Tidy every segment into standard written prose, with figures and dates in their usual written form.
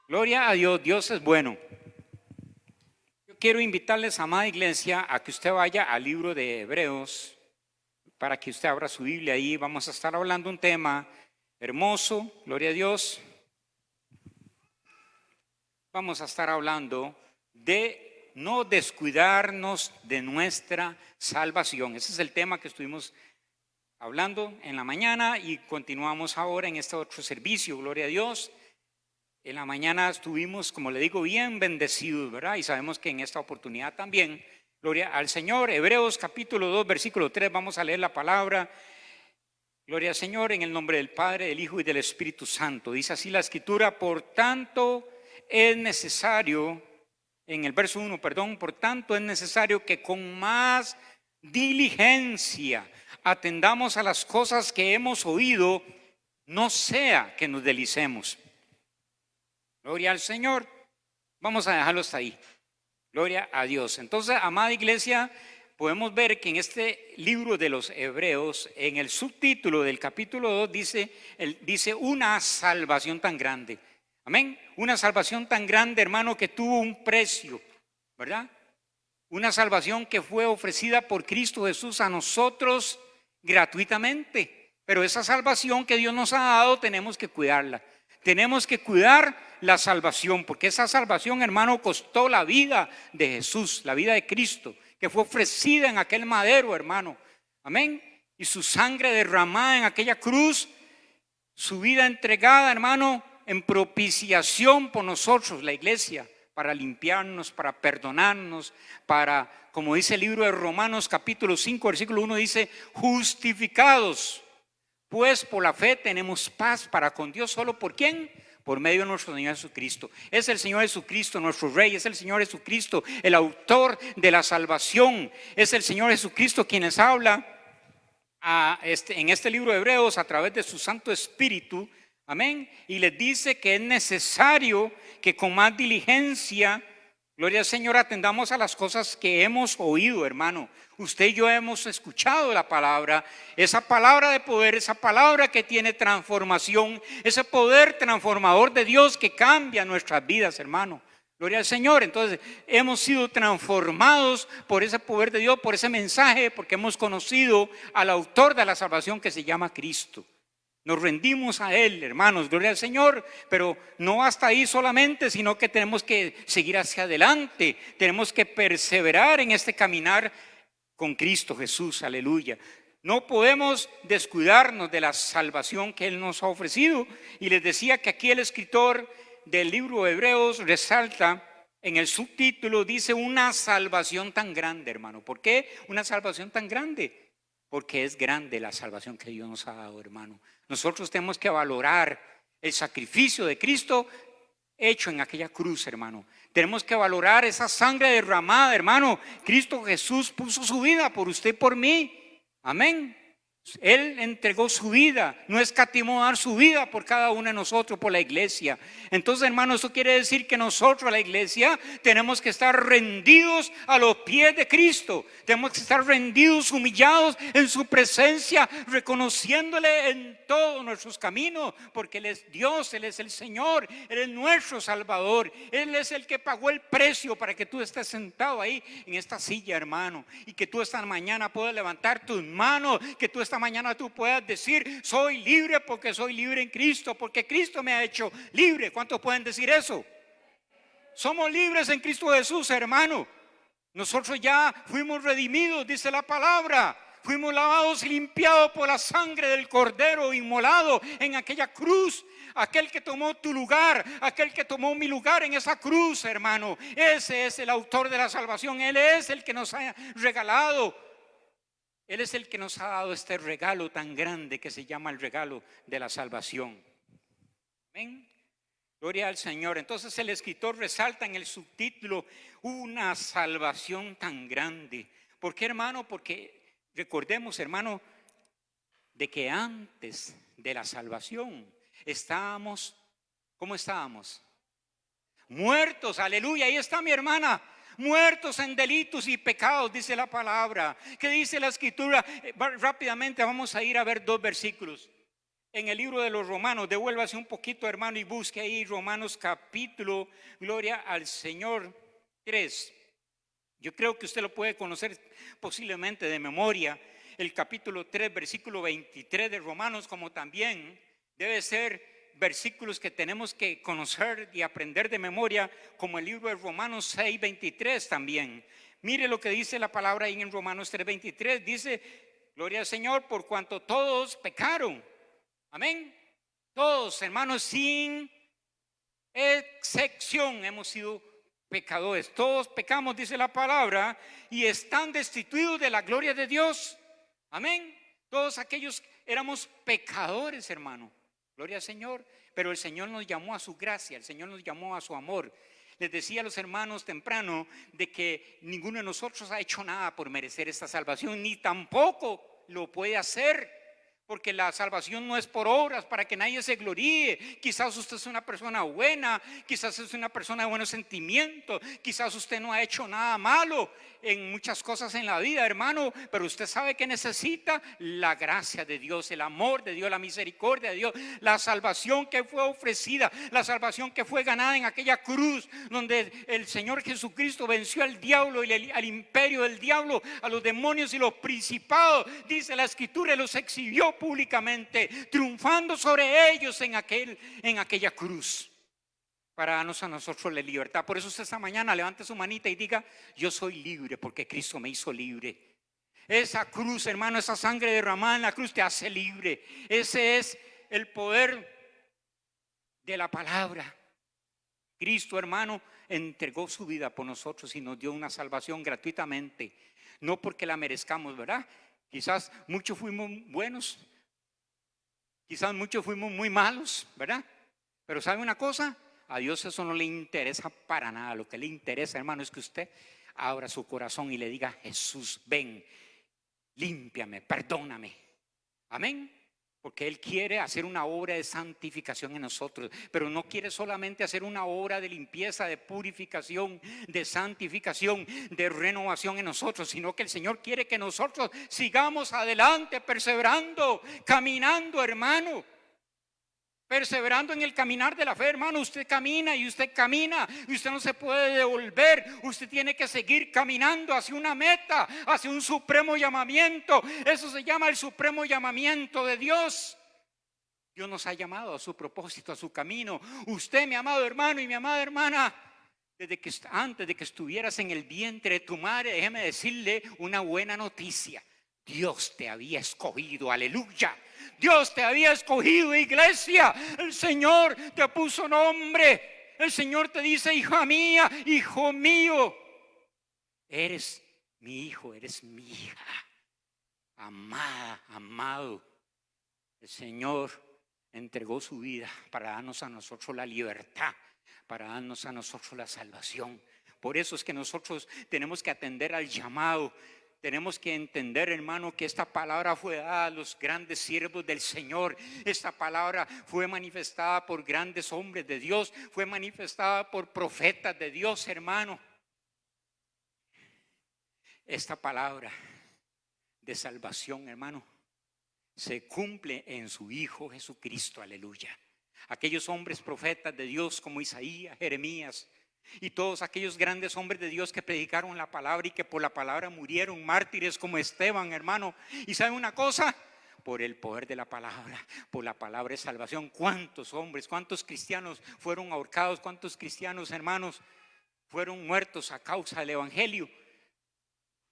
Gloria a Dios, Dios es bueno. Yo quiero invitarles, amada iglesia, a que usted vaya al libro de Hebreos, para que usted abra su Biblia ahí. Vamos a estar hablando un tema hermoso, gloria a Dios. Vamos a estar hablando de no descuidarnos de nuestra salvación. Ese es el tema que estuvimos hablando en la mañana y continuamos ahora en este otro servicio, gloria a Dios. En la mañana estuvimos, como le digo, bien bendecidos, ¿verdad? Y sabemos que en esta oportunidad también, gloria al Señor. Hebreos capítulo 2, versículo 3, vamos a leer la palabra. Gloria al Señor en el nombre del Padre, del Hijo y del Espíritu Santo. Dice así la Escritura: por tanto es necesario, en el verso 1, por tanto es necesario que con más diligencia atendamos a las cosas que hemos oído, no sea que nos deslicemos. Gloria al Señor. Vamos a dejarlo hasta ahí. Gloria a Dios. Entonces, amada iglesia, podemos ver que en este libro de los Hebreos, en el subtítulo del capítulo 2, dice una salvación tan grande. Amén. Una salvación tan grande, hermano, que tuvo un precio, ¿verdad? Una salvación que fue ofrecida por Cristo Jesús a nosotros gratuitamente. Pero esa salvación que Dios nos ha dado, tenemos que cuidarla. Tenemos que cuidar la salvación, porque esa salvación, hermano, costó la vida de Jesús, la vida de Cristo, que fue ofrecida en aquel madero, hermano. Amén. Y su sangre derramada en aquella cruz, su vida entregada, hermano, en propiciación por nosotros, la iglesia, para limpiarnos, para perdonarnos, para, como dice el libro de Romanos capítulo 5, versículo 1, dice, justificados. Pues por la fe tenemos paz para con Dios. ¿Solo por quién? Por medio de nuestro Señor Jesucristo. Es el Señor Jesucristo nuestro Rey. Es el Señor Jesucristo el autor de la salvación. Es el Señor Jesucristo quien les habla en este libro de Hebreos a través de su Santo Espíritu. Amén. Y les dice que es necesario que con más diligencia, gloria al Señor, atendamos a las cosas que hemos oído, hermano. Usted y yo hemos escuchado la palabra, esa palabra de poder, esa palabra que tiene transformación, ese poder transformador de Dios que cambia nuestras vidas, hermano. Gloria al Señor. Entonces hemos sido transformados por ese poder de Dios, por ese mensaje, porque hemos conocido al autor de la salvación que se llama Cristo. Nos rendimos a Él, hermanos, gloria al Señor, pero no hasta ahí solamente, sino que tenemos que seguir hacia adelante, tenemos que perseverar en este caminar con Cristo Jesús, aleluya. No podemos descuidarnos de la salvación que Él nos ha ofrecido. Y les decía que aquí el escritor del libro de Hebreos resalta en el subtítulo, dice una salvación tan grande, hermano. ¿Por qué una salvación tan grande? Porque es grande la salvación que Dios nos ha dado, hermano. Nosotros tenemos que valorar el sacrificio de Cristo hecho en aquella cruz, hermano. Tenemos que valorar esa sangre derramada, hermano. Cristo Jesús puso su vida por usted y por mí. Amén. Él entregó su vida, no escatimó dar su vida por cada uno de nosotros, por la iglesia. Entonces, hermano, eso quiere decir que nosotros, la iglesia, tenemos que estar rendidos a los pies de Cristo. Tenemos que estar rendidos, humillados en su presencia, reconociéndole en todos nuestros caminos, porque Él es Dios, Él es el Señor, Él es nuestro Salvador. Él es el que pagó el precio para que tú estés sentado ahí en esta silla, hermano, y que tú esta mañana puedas levantar tus manos, que tú esta mañana tú puedas decir, soy libre porque soy libre en Cristo, porque Cristo me ha hecho libre. ¿Cuántos pueden decir eso? Somos libres en Cristo Jesús, hermano. Nosotros ya fuimos redimidos, dice la palabra. Fuimos lavados y limpiados por la sangre del Cordero inmolado en aquella cruz. Aquel que tomó tu lugar, aquel que tomó mi lugar en esa cruz, hermano. Ese es el autor de la salvación. Él es el que nos ha regalado. Él es el que nos ha dado este regalo tan grande que se llama el regalo de la salvación. Amén. Gloria al Señor. Entonces el escritor resalta en el subtítulo una salvación tan grande. ¿Por qué, hermano? Porque recordemos, hermano, de que antes de la salvación estábamos, ¿cómo estábamos? Muertos, aleluya. Ahí está mi hermana. Muertos en delitos y pecados, dice la palabra. ¿Qué dice la escritura? Rápidamente vamos a ir a ver dos versículos. en el libro de los Romanos. Devuélvase un poquito, hermano, y busque ahí Romanos capítulo, gloria al Señor, 3. Yo creo que usted lo puede conocer posiblemente de memoria. El capítulo 3, versículo 23 de Romanos, como también debe ser versículos que tenemos que conocer y aprender de memoria, como el libro de Romanos 6, 23 también. Mire lo que dice la palabra ahí en Romanos 3, 23. Dice, gloria al Señor, por cuanto todos pecaron. Amén. Todos, hermanos, sin excepción hemos sido pecadores. Todos pecamos, dice la palabra, y están destituidos de la gloria de Dios. Amén. Todos aquellos éramos pecadores, hermano. Gloria al Señor. Pero el Señor nos llamó a su gracia, el Señor nos llamó a su amor. Les decía a los hermanos temprano de que ninguno de nosotros ha hecho nada por merecer esta salvación, ni tampoco lo puede hacer. Porque la salvación no es por obras, para que nadie se gloríe. Quizás usted es una persona buena, quizás es una persona de buenos sentimientos, quizás usted no ha hecho nada malo en muchas cosas en la vida, hermano, pero usted sabe que necesita la gracia de Dios, el amor de Dios, la misericordia de Dios, la salvación que fue ofrecida, la salvación que fue ganada en aquella cruz, donde el Señor Jesucristo venció al diablo y al imperio del diablo, a los demonios y los principados. Dice la Escritura, los exhibió públicamente, triunfando sobre ellos en aquella cruz, para darnos a nosotros la libertad. Por eso usted esta mañana levante su manita y diga: yo soy libre porque Cristo me hizo libre. Esa cruz, hermano, esa sangre derramada en la cruz te hace libre. Ese es el poder de la palabra. Cristo, hermano, entregó su vida por nosotros y nos dio una salvación gratuitamente, no porque la merezcamos, ¿verdad? Quizás muchos fuimos buenos, quizás muchos fuimos muy malos, ¿verdad? Pero ¿sabe una cosa? A Dios eso no le interesa para nada. Lo que le interesa, hermano, es que usted abra su corazón y le diga: Jesús, ven, límpiame, perdóname. Amén. Porque Él quiere hacer una obra de santificación en nosotros, pero no quiere solamente hacer una obra de limpieza, de purificación, de santificación, de renovación en nosotros, sino que el Señor quiere que nosotros sigamos adelante, perseverando, caminando, hermano. Perseverando en el caminar de la fe, hermano. Usted camina y usted no se puede devolver. Usted tiene que seguir caminando hacia una meta, hacia un supremo llamamiento. Eso se llama el supremo llamamiento de Dios. Dios nos ha llamado a su propósito, a su camino. Usted, mi amado hermano y mi amada hermana, antes de que estuvieras en el vientre de tu madre, déjeme decirle una buena noticia: Dios te había escogido, aleluya. Dios te había escogido, iglesia. El Señor te puso nombre. El Señor te dice: hija mía, hijo mío, eres mi hijo, eres mi hija. Amada, amado. El Señor entregó su vida para darnos a nosotros la libertad, para darnos a nosotros la salvación. Por eso es que nosotros tenemos que atender al llamado. Tenemos que entender, hermano, que esta palabra fue dada a los grandes siervos del Señor. Esta palabra fue manifestada por grandes hombres de Dios. Fue manifestada por profetas de Dios, hermano. Esta palabra de salvación, hermano, se cumple en su Hijo Jesucristo, aleluya. Aquellos hombres profetas de Dios como Isaías, Jeremías y todos aquellos grandes hombres de Dios que predicaron la palabra y que por la palabra murieron, mártires como Esteban, hermano. Y ¿saben una cosa? Por el poder de la palabra, por la palabra de salvación, ¿cuántos hombres, cuántos cristianos fueron ahorcados? ¿Cuántos cristianos, hermanos, fueron muertos a causa del evangelio?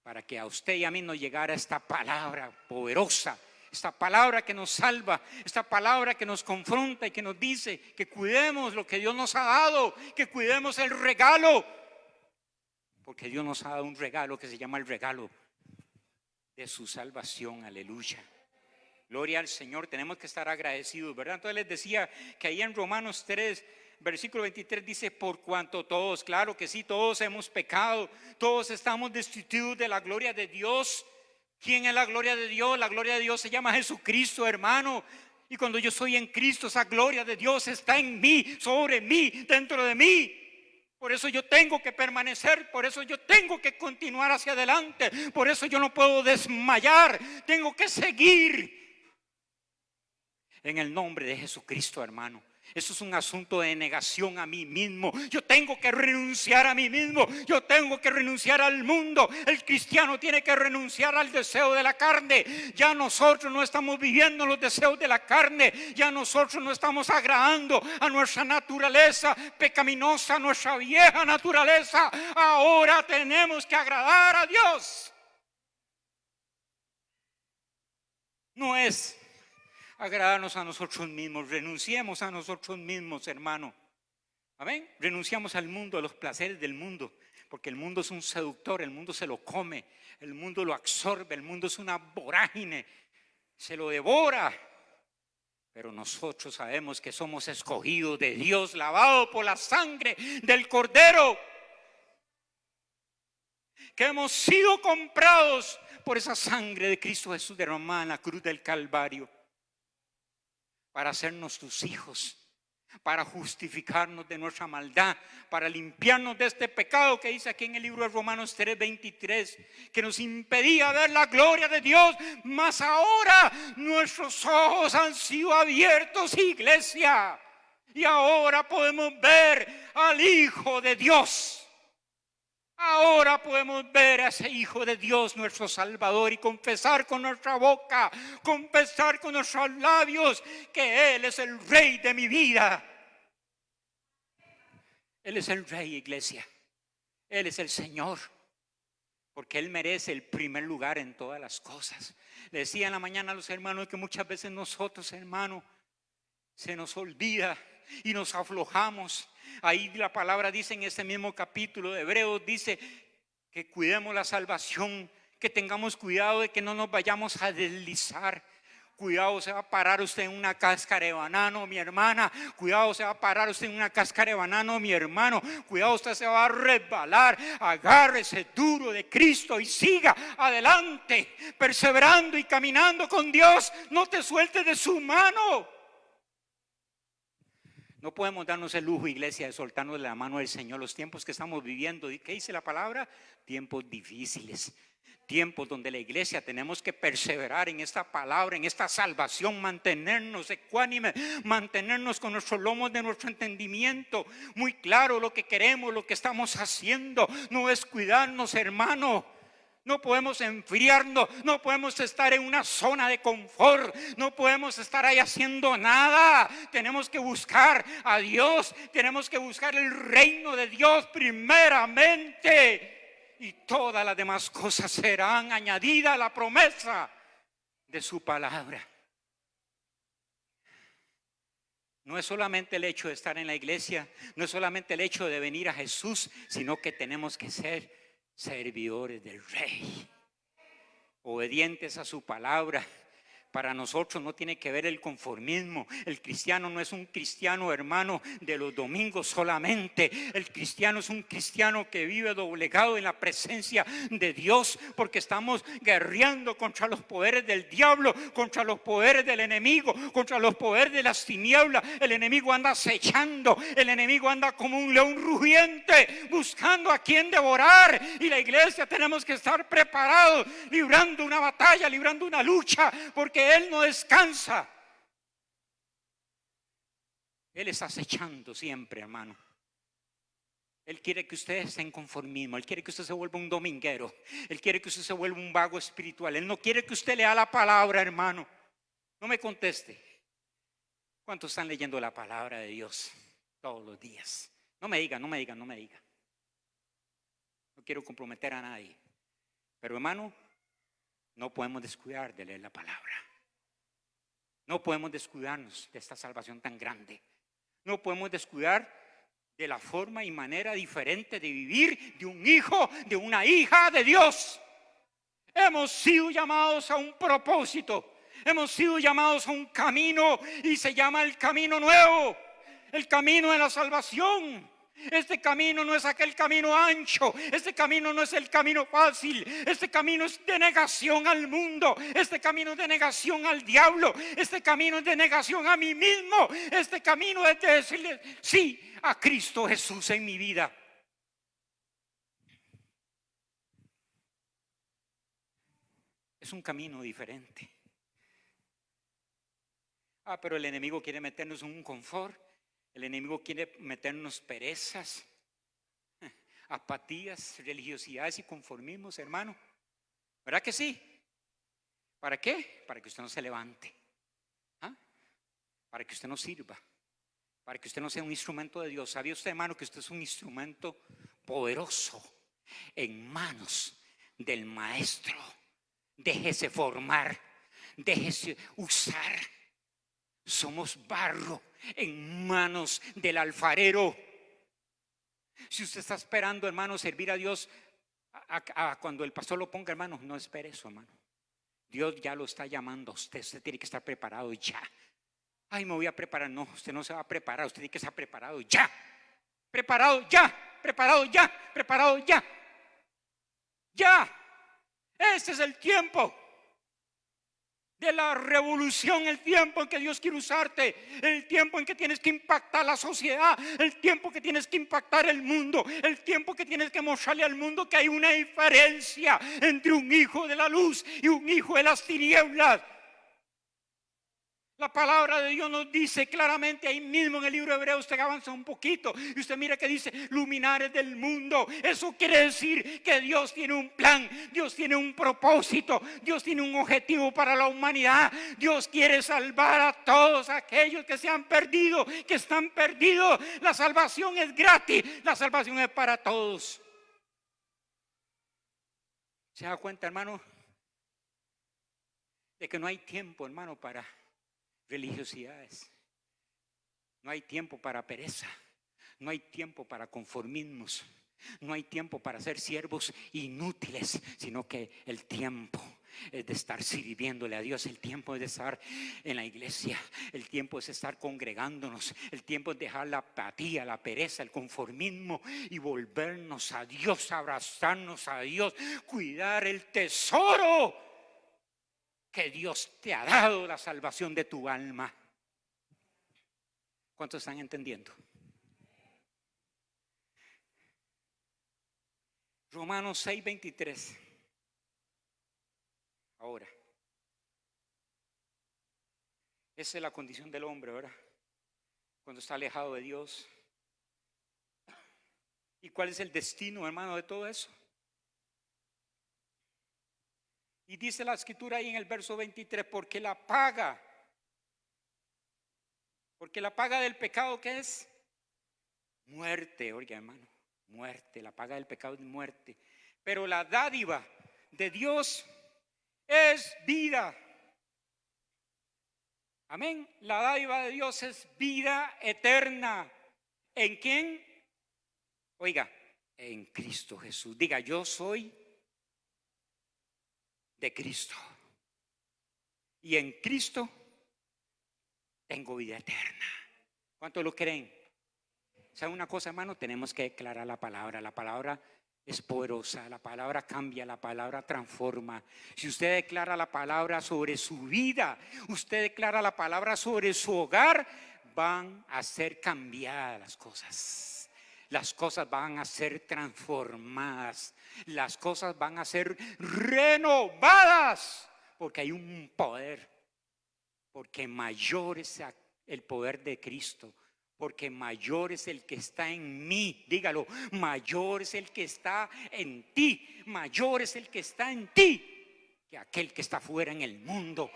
Para que a usted y a mí nos llegara esta palabra poderosa, esta palabra que nos salva, esta palabra que nos confronta y que nos dice que cuidemos lo que Dios nos ha dado, que cuidemos el regalo, porque Dios nos ha dado un regalo que se llama el regalo de su salvación, aleluya. Gloria al Señor, tenemos que estar agradecidos, ¿verdad? Entonces les decía que ahí en Romanos 3, versículo 23 dice: por cuanto todos, claro que sí, todos hemos pecado, todos estamos destituidos de la gloria de Dios. ¿Quién es la gloria de Dios? La gloria de Dios se llama Jesucristo, hermano. Y cuando yo soy en Cristo, esa gloria de Dios está en mí, sobre mí, dentro de mí. Por eso yo tengo que permanecer, por eso yo tengo que continuar hacia adelante, por eso yo no puedo desmayar, tengo que seguir. en el nombre de Jesucristo, hermano. Eso es un asunto de negación a mí mismo. Yo tengo que renunciar a mí mismo. Yo tengo que renunciar al mundo. El cristiano tiene que renunciar al deseo de la carne. Ya nosotros no estamos viviendo los deseos de la carne. Ya nosotros no estamos agradando a nuestra naturaleza pecaminosa, nuestra vieja naturaleza. Ahora tenemos que agradar a Dios. No es agradarnos a nosotros mismos. Renunciemos a nosotros mismos, hermano. Amén. Renunciamos al mundo, a los placeres del mundo, porque el mundo es un seductor, el mundo se lo come, el mundo lo absorbe, el mundo es una vorágine, se lo devora. Pero nosotros sabemos que somos escogidos de Dios, lavados por la sangre del Cordero, que hemos sido comprados por esa sangre de Cristo Jesús derramada en la cruz del Calvario, para hacernos sus hijos, para justificarnos de nuestra maldad, para limpiarnos de este pecado que dice aquí en el libro de Romanos 3:23, que nos impedía ver la gloria de Dios. Mas ahora nuestros ojos han sido abiertos, iglesia, y ahora podemos ver al Hijo de Dios. Ahora podemos ver a ese Hijo de Dios, nuestro Salvador, y confesar con nuestra boca, confesar con nuestros labios que Él es el Rey de mi vida. Él es el Rey, iglesia. Él es el Señor, porque Él merece el primer lugar en todas las cosas. Le decía en la mañana a los hermanos que muchas veces nosotros, hermanos, se nos olvida y nos aflojamos. Ahí la palabra dice en ese mismo capítulo de Hebreos, dice que cuidemos la salvación, que tengamos cuidado de que no nos vayamos a deslizar. Cuidado, se va a parar usted en una cáscara de banano, mi hermana. Cuidado, se va a parar usted en una cáscara de banano, mi hermano. Cuidado, usted se va a resbalar. Agárrese duro de Cristo y siga adelante, perseverando y caminando con Dios. No te sueltes de su mano. No podemos darnos el lujo, iglesia, de soltarnos de la mano del Señor. Los tiempos que estamos viviendo, ¿qué dice la palabra? Tiempos difíciles. Tiempos donde la iglesia tenemos que perseverar en esta palabra, en esta salvación, mantenernos ecuánimes, mantenernos con nuestros lomos de nuestro entendimiento muy claro lo que queremos, lo que estamos haciendo. No es cuidarnos, hermano. No podemos enfriarnos, no podemos estar en una zona de confort, no podemos estar ahí haciendo nada. Tenemos que buscar a Dios, tenemos que buscar el reino de Dios primeramente, y todas las demás cosas serán añadidas a la promesa de su palabra. No es solamente el hecho de estar en la iglesia, no es solamente el hecho de venir a Jesús, sino que tenemos que ser servidores del Rey, obedientes a su palabra. Para nosotros no tiene que ver el conformismo. El cristiano no es un cristiano, hermano, de los domingos solamente. El cristiano es un cristiano que vive doblegado en la presencia de Dios, porque estamos guerreando contra los poderes del diablo, contra los poderes del enemigo, contra los poderes de las tinieblas. El enemigo anda acechando, el enemigo anda como un león rugiente, buscando a quien devorar. Y la iglesia tenemos que estar preparados, librando una batalla, librando una lucha, porque Él no descansa. Él está acechando siempre, hermano. Él quiere que usted esté en conformismo. Él quiere que usted se vuelva un dominguero. Él quiere que usted se vuelva un vago espiritual. Él no quiere que usted lea la palabra, hermano. No me conteste. ¿Cuántos están leyendo la palabra de Dios todos los días? No me diga, no me diga, no me diga. No quiero comprometer a nadie. Pero, hermano, no podemos descuidar de leer la palabra. No podemos descuidarnos de esta salvación tan grande. No podemos descuidar de la forma y manera diferente de vivir de un hijo, de una hija de Dios. Hemos sido llamados a un propósito. Hemos sido llamados a un camino, y se llama el camino nuevo, el camino de la salvación. Este camino no es aquel camino ancho, este camino no es el camino fácil, este camino es de negación al mundo, este camino es de negación al diablo, este camino es de negación a mí mismo, este camino es de decirle sí a Cristo Jesús en mi vida. Es un camino diferente. Pero el enemigo quiere meternos en un confort. El enemigo quiere meternos perezas, apatías, religiosidades y conformismos, hermano. ¿Verdad que sí? ¿Para qué? Para que usted no se levante. Para que usted no sirva. Para que usted no sea un instrumento de Dios. ¿Sabía usted, hermano, que usted es un instrumento poderoso en manos del Maestro? Déjese formar, déjese usar. Somos barro en manos del alfarero. Si usted está esperando, hermano, servir a Dios cuando el pastor lo ponga, hermano, no espere eso, hermano. Dios ya lo está llamando a usted. Usted tiene que estar preparado ya. Ay, me voy a preparar. No, usted no se va a preparar. Usted tiene que estar preparado ya. Preparado ya. Preparado ya. Preparado ya. Ya. Este es el tiempo de la revolución, el tiempo en que Dios quiere usarte, el tiempo en que tienes que impactar la sociedad, el tiempo que tienes que impactar el mundo, el tiempo que tienes que mostrarle al mundo que hay una diferencia entre un hijo de la luz y un hijo de las tinieblas. La palabra de Dios nos dice claramente ahí mismo en el libro de Hebreos. Usted avanza un poquito y usted mira que dice luminares del mundo. Eso quiere decir que Dios tiene un plan, Dios tiene un propósito, Dios tiene un objetivo para la humanidad. Dios quiere salvar a todos aquellos que se han perdido, que están perdidos. La salvación es gratis, la salvación es para todos. ¿Se da cuenta, hermano? De que no hay tiempo, hermano, para religiosidades. No hay tiempo para pereza. No hay tiempo para conformismos. No hay tiempo para ser siervos inútiles, sino que el tiempo es de estar sirviéndole a Dios. El tiempo es de estar en la iglesia. El tiempo es estar congregándonos. El tiempo es dejar la apatía, la pereza, el conformismo y volvernos a Dios, abrazarnos a Dios, cuidar el tesoro que Dios te ha dado, la salvación de tu alma. ¿Cuántos están entendiendo? Romanos 6:23. Ahora, esa es la condición del hombre, ¿verdad? Cuando está alejado de Dios. ¿Y cuál es el destino, hermano, de todo eso? Y dice la escritura ahí en el verso 23, porque la paga del pecado, ¿qué es? Muerte. Oiga, hermano, muerte. La paga del pecado es muerte. Pero la dádiva de Dios es vida. Amén. La dádiva de Dios es vida eterna. ¿En quién? Oiga, en Cristo Jesús. Diga, yo soy de Cristo. Y en Cristo tengo vida eterna. ¿Cuántos lo creen? ¿Saben una cosa, hermano? Tenemos que declarar la palabra. La palabra es poderosa, la palabra cambia, la palabra transforma. Si usted declara la palabra sobre su vida, usted declara la palabra sobre su hogar, van a ser cambiadas las cosas. Las cosas van a ser transformadas. Las cosas van a ser renovadas. Porque hay un poder. Porque mayor es el poder de Cristo. Porque mayor es el que está en mí. Dígalo, mayor es el que está en ti. Mayor es el que está en ti que aquel que está fuera en el mundo.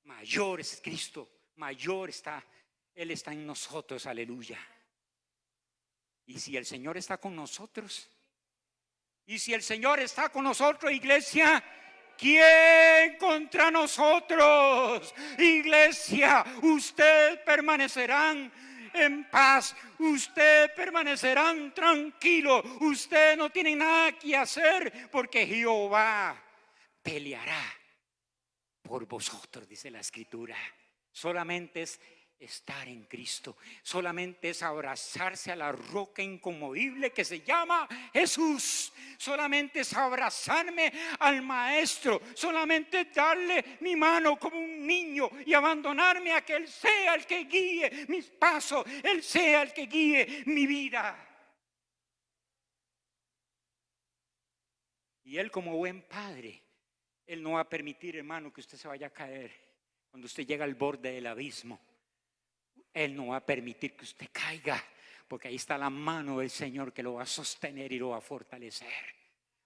Mayor es Cristo. Mayor está. Él está en nosotros. Aleluya. Y si el Señor está con nosotros, iglesia, ¿quién contra nosotros? Iglesia, ustedes permanecerán en paz, ustedes permanecerán tranquilos, ustedes no tienen nada que hacer porque Jehová peleará por vosotros, dice la escritura. Solamente es estar en Cristo, solamente es abrazarse a la roca inconmovible que se llama Jesús, solamente es abrazarme al Maestro, solamente es darle mi mano como un niño y abandonarme a que Él sea el que guíe mis pasos, Él sea el que guíe mi vida. Y Él, como buen padre, Él no va a permitir, hermano, que usted se vaya a caer Cuando usted llega al borde del abismo, Él no va a permitir que usted caiga, porque ahí está la mano del Señor que lo va a sostener y lo va a fortalecer.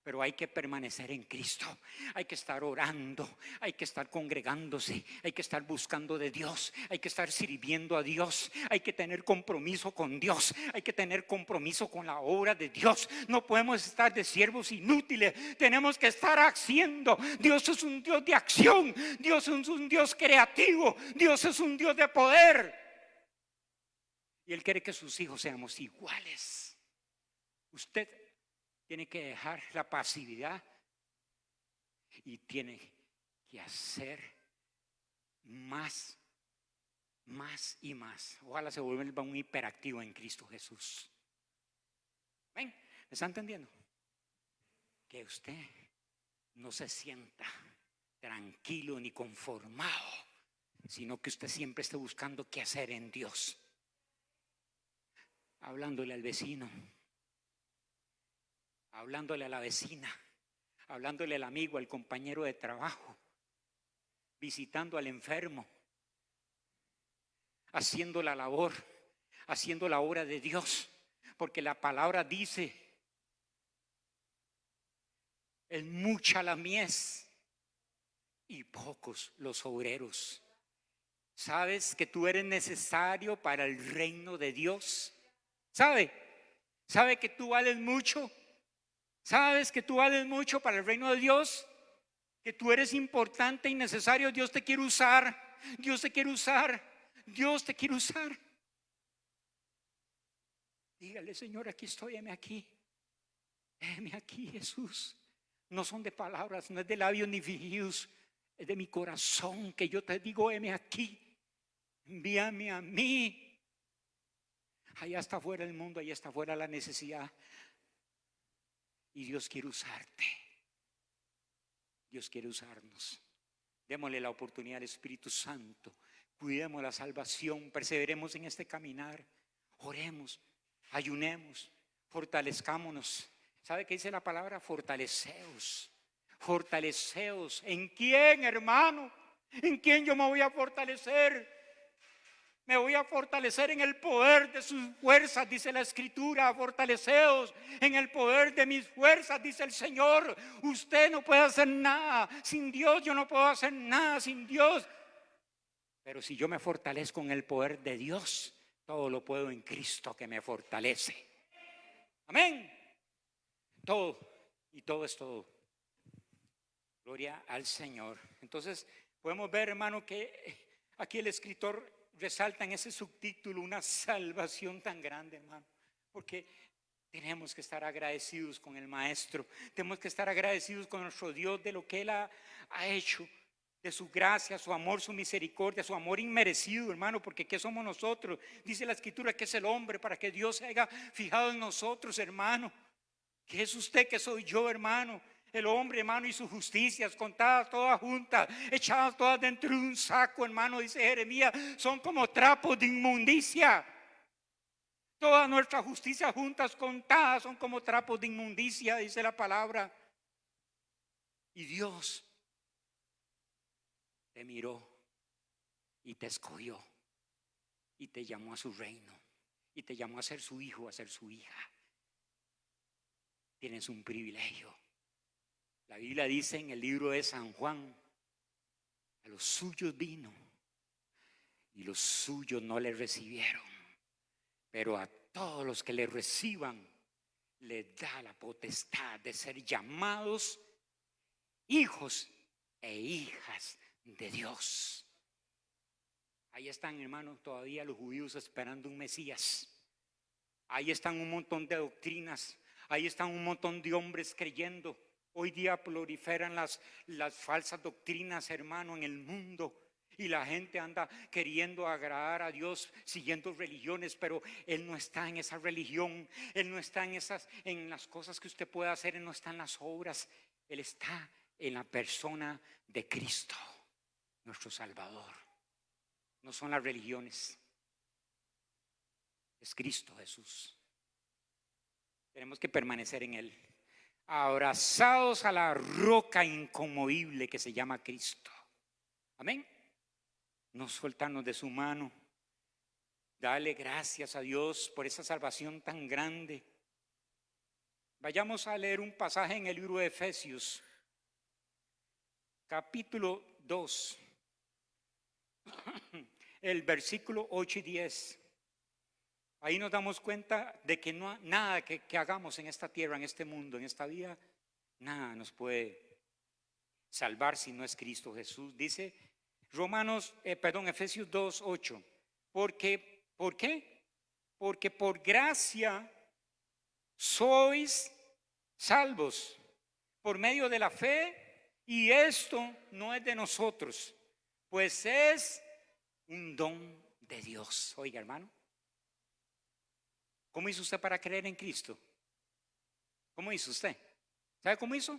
Pero hay que permanecer en Cristo, hay que estar orando, hay que estar congregándose, hay que estar buscando de Dios, hay que estar sirviendo a Dios, hay que tener compromiso con Dios, hay que tener compromiso con la obra de Dios. No podemos estar de siervos inútiles, tenemos que estar haciendo. Dios es un Dios de acción, Dios es un Dios creativo, Dios es un Dios de poder. Y Él quiere que sus hijos seamos iguales. Usted tiene que dejar la pasividad y tiene que hacer más y más. Ojalá se vuelva un hiperactivo en Cristo Jesús. ¿Ven? ¿Me está entendiendo? Que usted no se sienta tranquilo ni conformado, sino que usted siempre esté buscando qué hacer en Dios. Hablándole al vecino, hablándole a la vecina, hablándole al amigo, al compañero de trabajo, visitando al enfermo, haciendo la labor, haciendo la obra de Dios, porque la palabra dice: es mucha la mies y pocos los obreros. ¿Sabes que tú eres necesario para el reino de Dios? ¿Sabe que tú vales mucho? ¿Sabes que tú vales mucho para el reino de Dios? Que tú eres importante y necesario. Dios te quiere usar. Dios te quiere usar. Dios te quiere usar. Dígale: Señor, aquí estoy, heme aquí. Heme aquí, Jesús. No son de palabras, no es de labios ni fingidos, es de mi corazón que yo te digo: heme aquí. Envíame a mí. Allá está afuera el mundo, allá está afuera la necesidad. Y Dios quiere usarte. Dios quiere usarnos. Démosle la oportunidad al Espíritu Santo. Cuidemos la salvación. Perseveremos en este caminar. Oremos, ayunemos, fortalezcámonos. ¿Sabe qué dice la palabra? Fortaleceos. Fortaleceos. ¿En quién, hermano? ¿En quién yo me voy a fortalecer? Me voy a fortalecer en el poder de sus fuerzas, dice la Escritura. Fortaleceos en el poder de mis fuerzas, dice el Señor. Usted no puede hacer nada sin Dios. Yo no puedo hacer nada sin Dios. Pero si yo me fortalezco en el poder de Dios, todo lo puedo en Cristo que me fortalece. Amén. Todo, y todo es todo. Gloria al Señor. Entonces podemos ver, hermano, que aquí el escritor resalta en ese subtítulo una salvación tan grande, hermano, porque tenemos que estar agradecidos con el Maestro, tenemos que estar agradecidos con nuestro Dios de lo que Él ha hecho, de su gracia, su amor, su misericordia, su amor inmerecido, hermano, porque ¿qué somos nosotros? Dice la Escritura que es el hombre para que Dios se haya fijado en nosotros, hermano. ¿Qué es usted? ¿Qué soy yo, hermano? El hombre, hermano, y sus justicias contadas todas juntas, echadas todas dentro de un saco, hermano, dice Jeremías, son como trapos de inmundicia. Todas nuestras justicias juntas contadas son como trapos de inmundicia, dice la palabra. Y Dios te miró y te escogió y te llamó a su reino y te llamó a ser su hijo, a ser su hija. Tienes un privilegio. La Biblia dice en el libro de San Juan: a los suyos vino y los suyos no le recibieron, pero a todos los que le reciban les da la potestad de ser llamados hijos e hijas de Dios. Ahí están, hermanos, todavía los judíos esperando un Mesías. Ahí están un montón de doctrinas. Ahí están un montón de hombres creyendo. Hoy día proliferan las falsas doctrinas, hermano, en el mundo. Y la gente anda queriendo agradar a Dios siguiendo religiones, pero Él no está en esa religión. Él no está en las cosas que usted puede hacer. Él no está en las obras. Él está en la persona de Cristo, nuestro Salvador. No son las religiones. Es Cristo Jesús. Tenemos que permanecer en Él, abrazados a la roca inconmovible que se llama Cristo. Amén. no soltarnos de su mano. Dale gracias a Dios por esa salvación tan grande. Vayamos a leer un pasaje en el libro de Efesios, capítulo 2, el versículo 8 y 10. Ahí nos damos cuenta de que no, nada que hagamos en esta tierra, en este mundo, en esta vida, nada nos puede salvar si no es Cristo Jesús. Dice Efesios 2, 8. ¿Por qué? Porque por gracia sois salvos por medio de la fe, y esto no es de nosotros, pues es un don de Dios. Oiga, hermano, ¿cómo hizo usted para creer en Cristo? ¿Cómo hizo usted? ¿Sabe cómo hizo?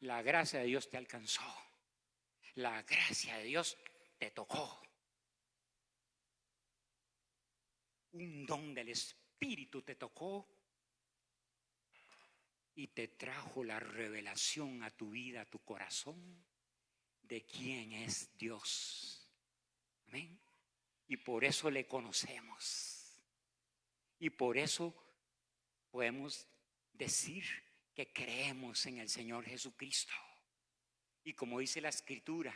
La gracia de Dios te alcanzó. La gracia de Dios te tocó. Un don del Espíritu te tocó y te trajo la revelación a tu vida, a tu corazón, de quién es Dios. Amén. Y por eso le conocemos. Y por eso podemos decir que creemos en el Señor Jesucristo. Y como dice la Escritura,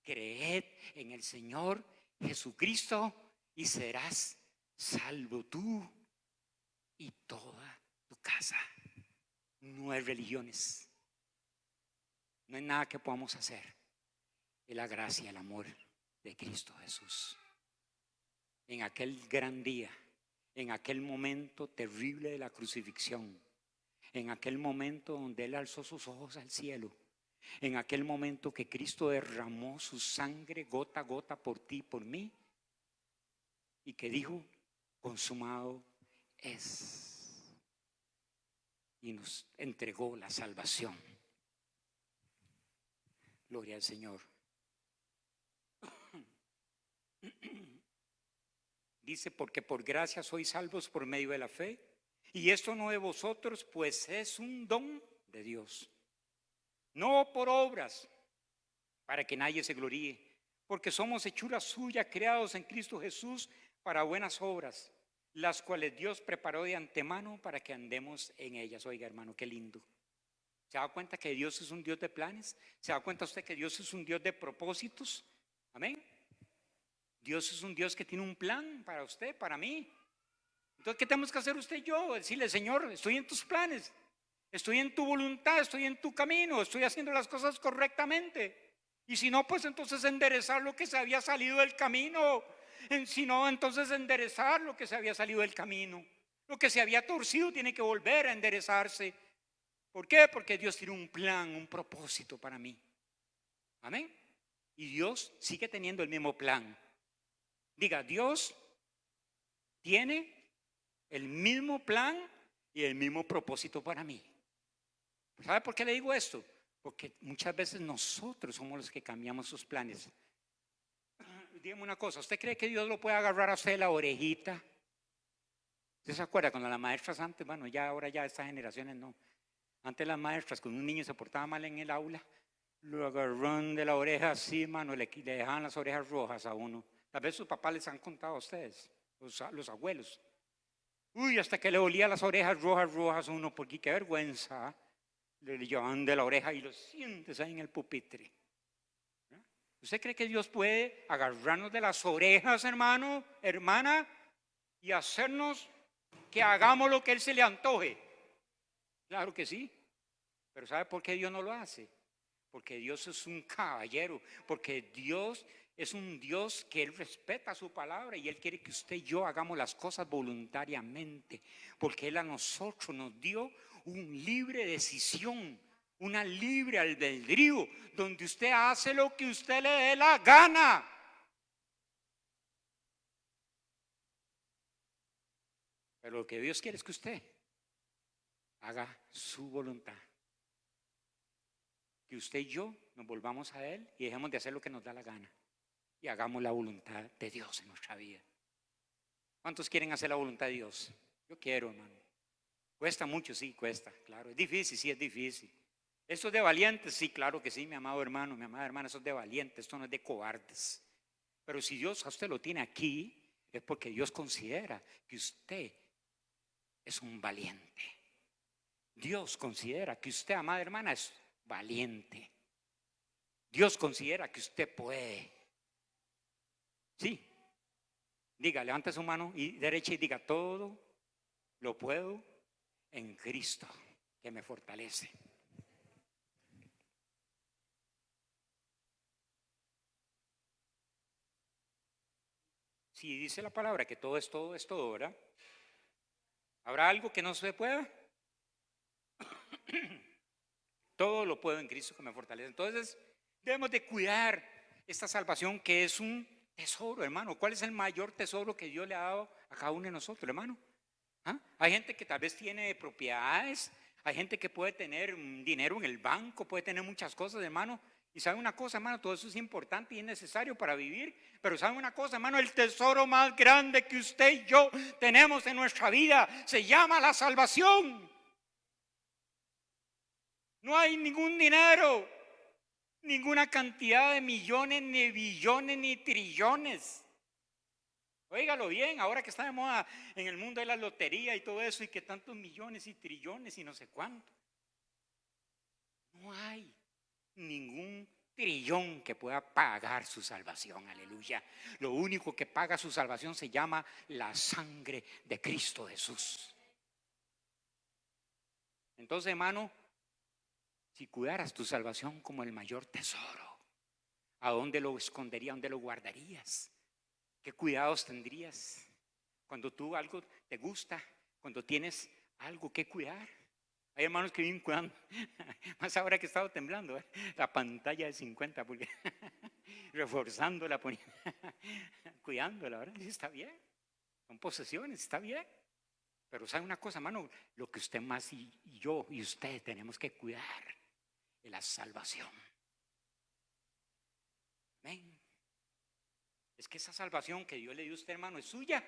creed en el Señor Jesucristo y serás salvo tú y toda tu casa. No hay religiones, no hay nada que podamos hacer. Es la gracia, el amor de Cristo Jesús. En aquel gran día, en aquel momento terrible de la crucifixión, en aquel momento donde Él alzó sus ojos al cielo, en aquel momento que Cristo derramó su sangre gota a gota por ti y por mí, y que dijo, consumado es, y nos entregó la salvación. Gloria al Señor. Dice, porque por gracia sois salvos por medio de la fe, y esto no de vosotros, pues es un don de Dios, no por obras, para que nadie se gloríe, porque somos hechura suya, creados en Cristo Jesús para buenas obras, las cuales Dios preparó de antemano para que andemos en ellas. Oiga, hermano, qué lindo. ¿Se da cuenta que Dios es un Dios de planes? ¿Se da cuenta usted que Dios es un Dios de propósitos? Amén. Dios es un Dios que tiene un plan para usted, para mí. Entonces, ¿qué tenemos que hacer usted y yo? Decirle, Señor, estoy en tus planes, estoy en tu voluntad, estoy en tu camino, estoy haciendo las cosas correctamente. Y si no, pues entonces enderezar lo que se había salido del camino. Si no, entonces enderezar lo que se había salido del camino. Lo que se había torcido tiene que volver a enderezarse. ¿Por qué? Porque Dios tiene un plan, un propósito para mí. Amén. Y Dios sigue teniendo el mismo plan. Diga, Dios tiene el mismo plan y el mismo propósito para mí. ¿Sabe por qué le digo esto? Porque muchas veces nosotros somos los que cambiamos sus planes. Dígame una cosa, ¿usted cree que Dios lo puede agarrar a usted de la orejita? ¿Usted se acuerda cuando las maestras antes, bueno, ya ahora ya estas generaciones no. Antes las maestras, cuando un niño se portaba mal en el aula, lo agarraron de la oreja así, mano, le dejaban las orejas rojas a uno. Tal vez sus papás les han contado a ustedes, los abuelos. Uy, hasta que le olía las orejas rojas a uno, porque qué vergüenza. Le llevaban de la oreja y lo sientes ahí en el pupitre. ¿Usted cree que Dios puede agarrarnos de las orejas, hermano, hermana, y hacernos que hagamos lo que Él se le antoje? Claro que sí. Pero ¿sabe por qué Dios no lo hace? Porque Dios es un caballero, porque Dios es un Dios que Él respeta su palabra y Él quiere que usted y yo hagamos las cosas voluntariamente, porque Él a nosotros nos dio un libre decisión, una libre albedrío, donde usted hace lo que usted le dé la gana. Pero lo que Dios quiere es que usted haga su voluntad. Que usted y yo nos volvamos a Él y dejemos de hacer lo que nos da la gana y hagamos la voluntad de Dios en nuestra vida. ¿Cuántos quieren hacer la voluntad de Dios? Yo quiero, hermano. Cuesta mucho, sí, cuesta, claro. Es difícil, sí, es difícil. ¿Eso es de valientes? Sí, claro que sí, mi amado hermano, mi amada hermana, eso es de valientes, esto no es de cobardes. Pero si Dios a usted lo tiene aquí, es porque Dios considera que usted es un valiente. Dios considera que usted, amada hermana, es valiente. Dios considera que usted puede. Sí, diga, levanta su mano y derecha y diga, todo lo puedo en Cristo que me fortalece. Si dice la palabra que todo es todo, ¿verdad? ¿Habrá algo que no se pueda? Todo lo puedo en Cristo que me fortalece. Entonces, debemos de cuidar esta salvación que es un tesoro, hermano. ¿Cuál es el mayor tesoro que Dios le ha dado a cada uno de nosotros, hermano? ¿Ah? Hay gente que tal vez tiene propiedades, hay gente que puede tener dinero en el banco, puede tener muchas cosas, hermano. Y sabe una cosa, hermano, todo eso es importante y es necesario para vivir. Pero sabe una cosa, hermano, el tesoro más grande que usted y yo tenemos en nuestra vida se llama la salvación. No hay ningún dinero, ninguna cantidad de millones, ni billones, ni trillones. Óigalo bien, ahora que está de moda en el mundo de la lotería y todo eso, y que tantos millones y trillones y no sé cuánto. No hay ningún trillón que pueda pagar su salvación, aleluya. Lo único que paga su salvación se llama la sangre de Cristo Jesús. Entonces, hermano, si cuidaras tu salvación como el mayor tesoro, ¿a dónde lo esconderías? ¿A dónde lo guardarías? ¿Qué cuidados tendrías cuando tú algo te gusta, cuando tienes algo que cuidar? Hay hermanos que vienen cuidando, más ahora que he estado temblando, la pantalla de 50 porque reforzándola, cuidándola, ¿verdad? Está bien, son posesiones, está bien. Pero sabe una cosa, hermano, lo que usted más y yo y usted tenemos que cuidar es la salvación. Amén. Es que esa salvación que Dios le dio a usted, hermano, es suya.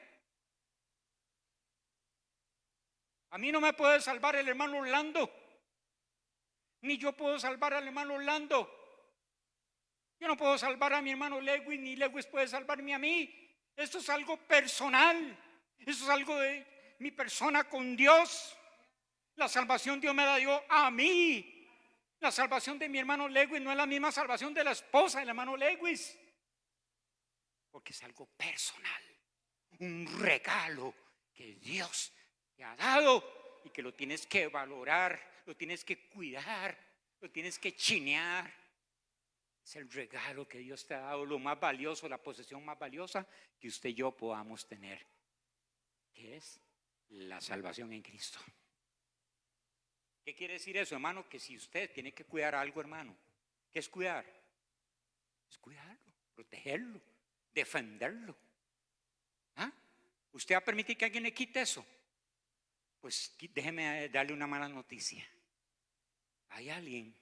A mí no me puede salvar el hermano Orlando, ni yo puedo salvar al hermano Orlando. Yo no puedo salvar a mi hermano Lewis, ni Lewis puede salvarme a mí. Esto es algo personal. Esto es algo de mi persona con Dios. La salvación Dios me la dio a mí. La salvación de mi hermano Lewis no es la misma salvación de la esposa del hermano Lewis. Porque es algo personal. Un regalo que Dios te ha dado y que lo tienes que valorar, lo tienes que cuidar, lo tienes que chinear. Es el regalo que Dios te ha dado, lo más valioso, la posesión más valiosa que usted y yo podamos tener, que es la salvación en Cristo. ¿Qué quiere decir eso, hermano? Que si usted tiene que cuidar algo, hermano, ¿qué es cuidar? Es cuidarlo, protegerlo, defenderlo. ¿Ah? ¿Usted va a permitir que alguien le quite eso? Pues déjeme darle una mala noticia. Hay alguien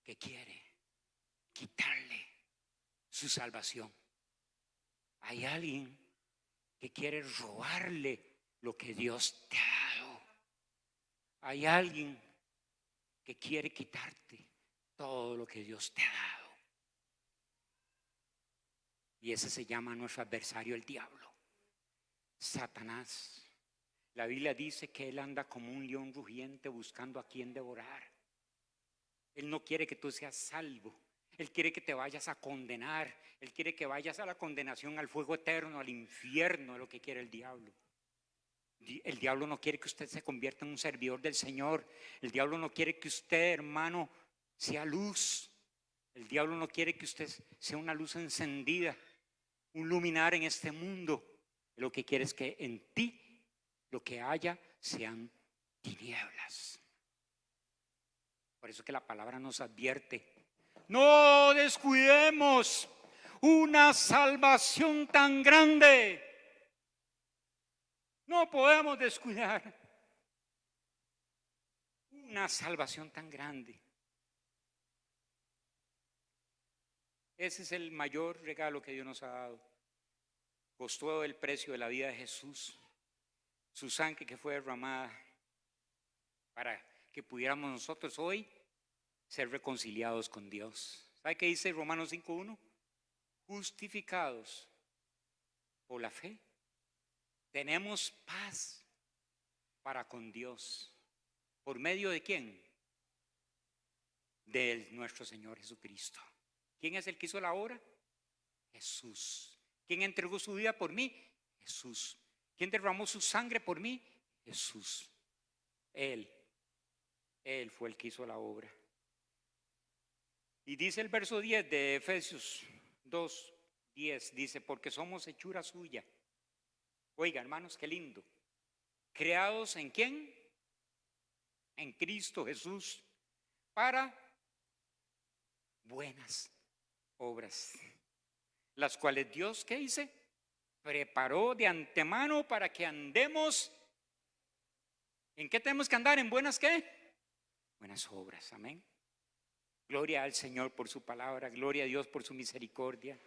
que quiere quitarle su salvación. Hay alguien que quiere robarle lo que Dios te ha dado. Hay alguien que quiere quitarte todo lo que Dios te ha dado. Y ese se llama nuestro adversario, el diablo, Satanás. La Biblia dice que él anda como un león rugiente buscando a quien devorar. Él no quiere que tú seas salvo. Él quiere que te vayas a condenar. Él quiere que vayas a la condenación, al fuego eterno, al infierno, es lo que quiere el diablo. El diablo no quiere que usted se convierta en un servidor del Señor. El diablo no quiere que usted, hermano, sea luz. El diablo no quiere que usted sea una luz encendida, un luminar en este mundo. Lo que quiere es que en ti lo que haya sean tinieblas. Por eso que la palabra nos advierte: no descuidemos una salvación tan grande. No podemos descuidar una salvación tan grande. Ese es el mayor regalo que Dios nos ha dado. Costó el precio de la vida de Jesús, su sangre que fue derramada para que pudiéramos nosotros hoy ser reconciliados con Dios. ¿Sabe qué dice Romanos 5:1? Justificados por la fe, tenemos paz para con Dios. ¿Por medio de quién? De nuestro Señor Jesucristo. ¿Quién es el que hizo la obra? Jesús. ¿Quién entregó su vida por mí? Jesús. ¿Quién derramó su sangre por mí? Jesús. Él fue el que hizo la obra. Y dice el verso 10 de Efesios 2:10, dice, porque somos hechura suya. Oiga, hermanos, qué lindo. ¿Creados en quién? En Cristo Jesús, para buenas obras, las cuales Dios, ¿qué dice? Preparó de antemano para que andemos. ¿En qué tenemos que andar? ¿En buenas qué? Buenas obras, amén. Gloria al Señor por su palabra, gloria a Dios por su misericordia.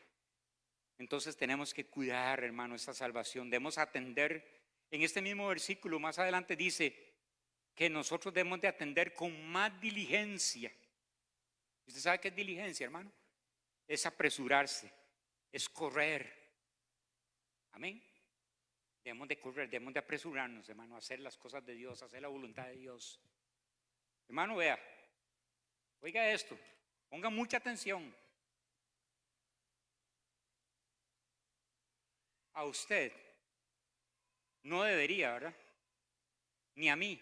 Entonces tenemos que cuidar, hermano, esta salvación. Debemos atender. En este mismo versículo más adelante dice que nosotros debemos de atender con más diligencia. ¿Usted sabe qué es diligencia, hermano? Es apresurarse, es correr. Amén. Debemos de correr, debemos de apresurarnos, hermano, a hacer las cosas de Dios, a hacer la voluntad de Dios. Hermano, vea, oiga esto, ponga mucha atención. A usted no debería, ¿verdad? Ni a mí,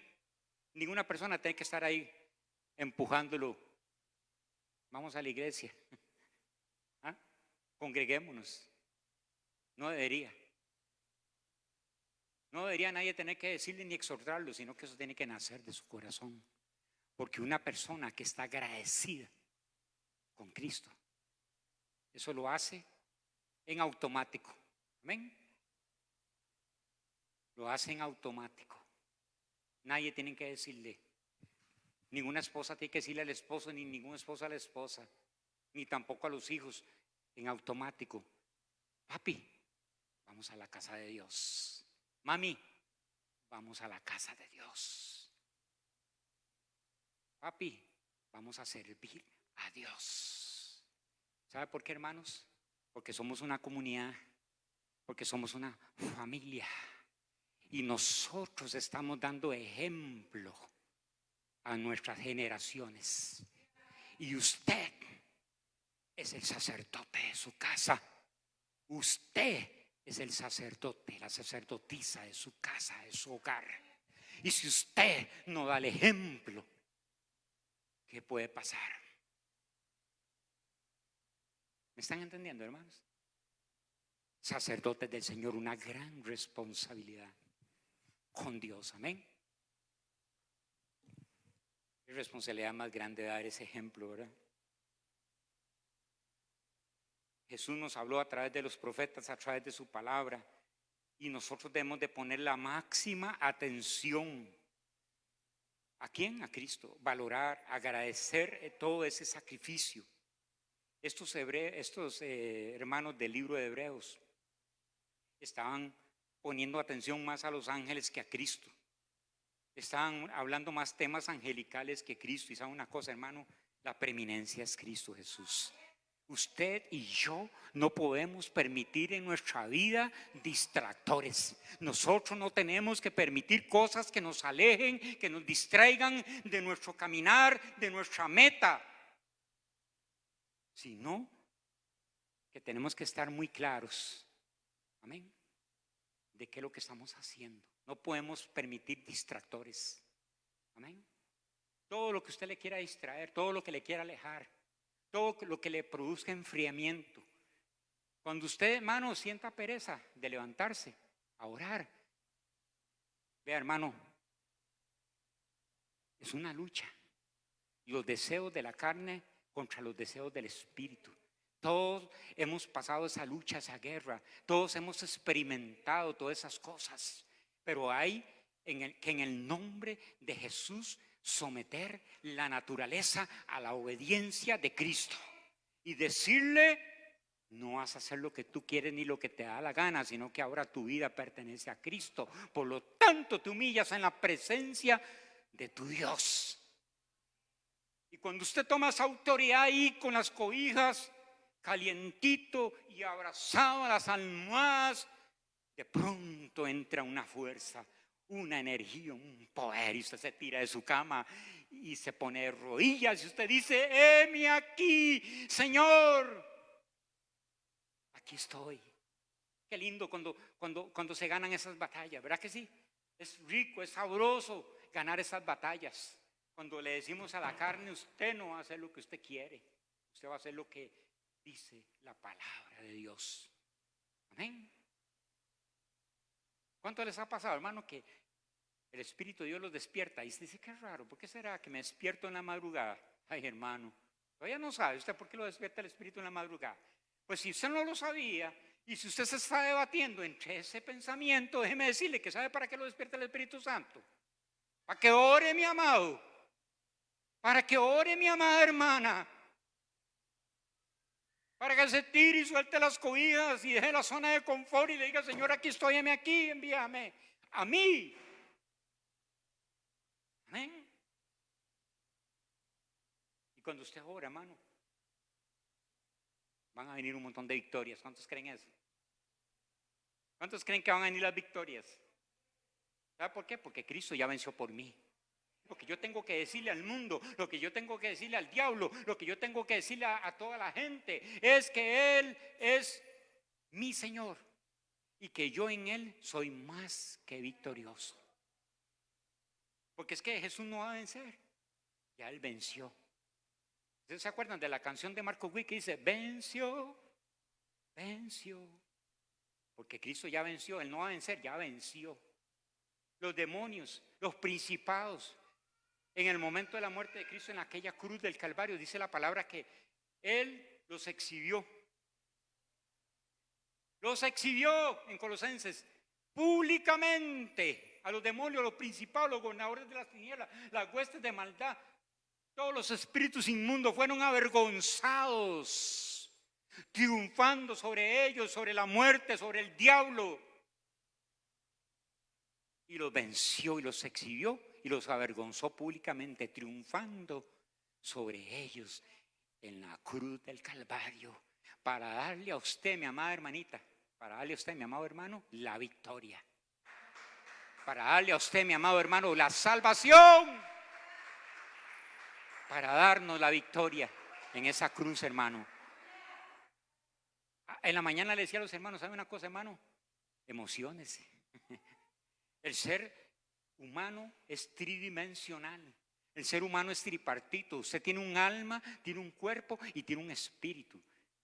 ninguna persona tiene que estar ahí empujándolo. Vamos a la iglesia. ¿Ah? Congreguémonos. No debería. No debería nadie tener que decirle ni exhortarlo, sino que eso tiene que nacer de su corazón. Porque una persona que está agradecida con Cristo, eso lo hace en automático. Amén. Lo hace en automático. Nadie tiene que decirle. Ninguna esposa tiene que decirle al esposo, ni ningún esposo a la esposa, ni tampoco a los hijos. En automático. Papi, vamos a la casa de Dios. Mami, vamos a la casa de Dios. Papi, vamos a servir a Dios. ¿Sabe por qué, hermanos? Porque somos una comunidad, porque somos una familia. Y nosotros estamos dando ejemplo a nuestras generaciones. Y usted es el sacerdote de su casa. Usted es el sacerdote, la sacerdotisa de su casa, de su hogar. Y si usted no da el ejemplo, ¿qué puede pasar? ¿Me están entendiendo, hermanos? Sacerdotes del Señor, una gran responsabilidad con Dios, amén. Es responsabilidad más grande dar ese ejemplo, ¿verdad? Jesús nos habló a través de los profetas, a través de su palabra, y nosotros debemos de poner la máxima atención. ¿A quién? A Cristo. Valorar, agradecer todo ese sacrificio. Estos hermanos del libro de Hebreos estaban poniendo atención más a los ángeles que a Cristo. Estaban hablando más temas angelicales que Cristo. Y saben una cosa, hermano, la preeminencia es Cristo Jesús. Usted y yo no podemos permitir en nuestra vida distractores. Nosotros no tenemos que permitir cosas que nos alejen, que nos distraigan de nuestro caminar, de nuestra meta. Sino que tenemos que estar muy claros, amén, de qué es lo que estamos haciendo. No podemos permitir distractores, amén. Todo lo que usted le quiera distraer, todo lo que le quiera alejar, todo lo que le produzca enfriamiento. Cuando usted, hermano, sienta pereza de levantarse a orar, vea, hermano, es una lucha. Los deseos de la carne contra los deseos del espíritu. Todos hemos pasado esa lucha, esa guerra. Todos hemos experimentado todas esas cosas. Pero hay que en el nombre de Jesús someter la naturaleza a la obediencia de Cristo y decirle: no vas a hacer lo que tú quieres ni lo que te da la gana, sino que ahora tu vida pertenece a Cristo. Por lo tanto, te humillas en la presencia de tu Dios Y cuando usted toma esa autoridad ahí con las cobijas, calientito y abrazado a las almohadas, de pronto entra una fuerza, una energía, un poder, y usted se tira de su cama y se pone de rodillas y usted dice: heme aquí, Señor, aquí estoy. Qué lindo cuando se ganan esas batallas, ¿verdad que sí? Es rico, es sabroso ganar esas batallas. Cuando le decimos a la carne: usted no va a hacer lo que usted quiere, usted va a hacer lo que dice la palabra de Dios. Amén. ¿Cuánto les ha pasado, hermano, que el Espíritu de Dios los despierta y usted dice: qué raro, ¿por qué será que me despierto en la madrugada? Ay, hermano, todavía no sabe usted por qué lo despierta el Espíritu en la madrugada. Pues si usted no lo sabía, y si usted se está debatiendo entre ese pensamiento, déjeme decirle que ¿sabe para qué lo despierta el Espíritu Santo? Para que ore, mi amado, para que ore, mi amada hermana, para que se tire y suelte las cobijas y deje la zona de confort y le diga: Señor, aquí estoy, heme aquí, envíame a mí. Amén. Y cuando usted ora, hermano, van a venir un montón de victorias. ¿Cuántos creen eso? ¿Cuántos creen que van a venir las victorias? ¿Sabe por qué? Porque Cristo ya venció por mí. Lo que yo tengo que decirle al mundo, lo que yo tengo que decirle al diablo, lo que yo tengo que decirle a toda la gente es que Él es mi Señor y que yo en Él soy más que victorioso. Porque es que Jesús no va a vencer, ya Él venció. ¿Ustedes se acuerdan de la canción de Marco Witt que dice: venció, venció? Porque Cristo ya venció, Él no va a vencer, ya venció. Los demonios, los principados, en el momento de la muerte de Cristo en aquella cruz del Calvario, dice la palabra que Él los exhibió. Los exhibió en Colosenses públicamente a los demonios, los principados, los gobernadores de las tinieblas, las huestes de maldad. Todos los espíritus inmundos fueron avergonzados, triunfando sobre ellos, sobre la muerte, sobre el diablo. Y los venció y los exhibió y los avergonzó públicamente, triunfando sobre ellos en la cruz del Calvario, para darle a usted, mi amada hermanita, para darle a usted, mi amado hermano, la victoria. Para darle a usted, mi amado hermano, la salvación. Para darnos la victoria en esa cruz, hermano. En la mañana le decía a los hermanos: ¿sabe una cosa, hermano? Emociónese. El ser humano es tridimensional. El ser humano es tripartito. Usted tiene un alma, tiene un cuerpo y tiene un espíritu.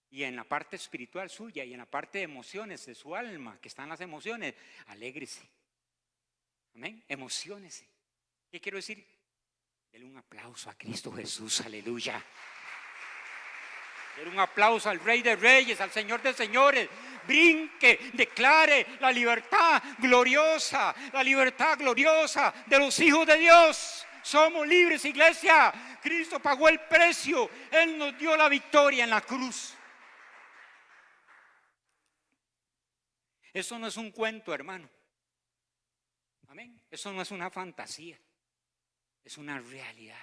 Y en la parte espiritual suya y en la parte de emociones de su alma, que están las emociones, alégrese. Amén. Emociónese. ¿Qué quiero decir? Dele un aplauso a Cristo Jesús, aleluya. Dele un aplauso al Rey de Reyes, al Señor de Señores. Brinque, declare la libertad gloriosa de los hijos de Dios. Somos libres, iglesia. Cristo pagó el precio, Él nos dio la victoria en la cruz. Eso no es un cuento, hermano. Amén. Eso no es una fantasía. Es una realidad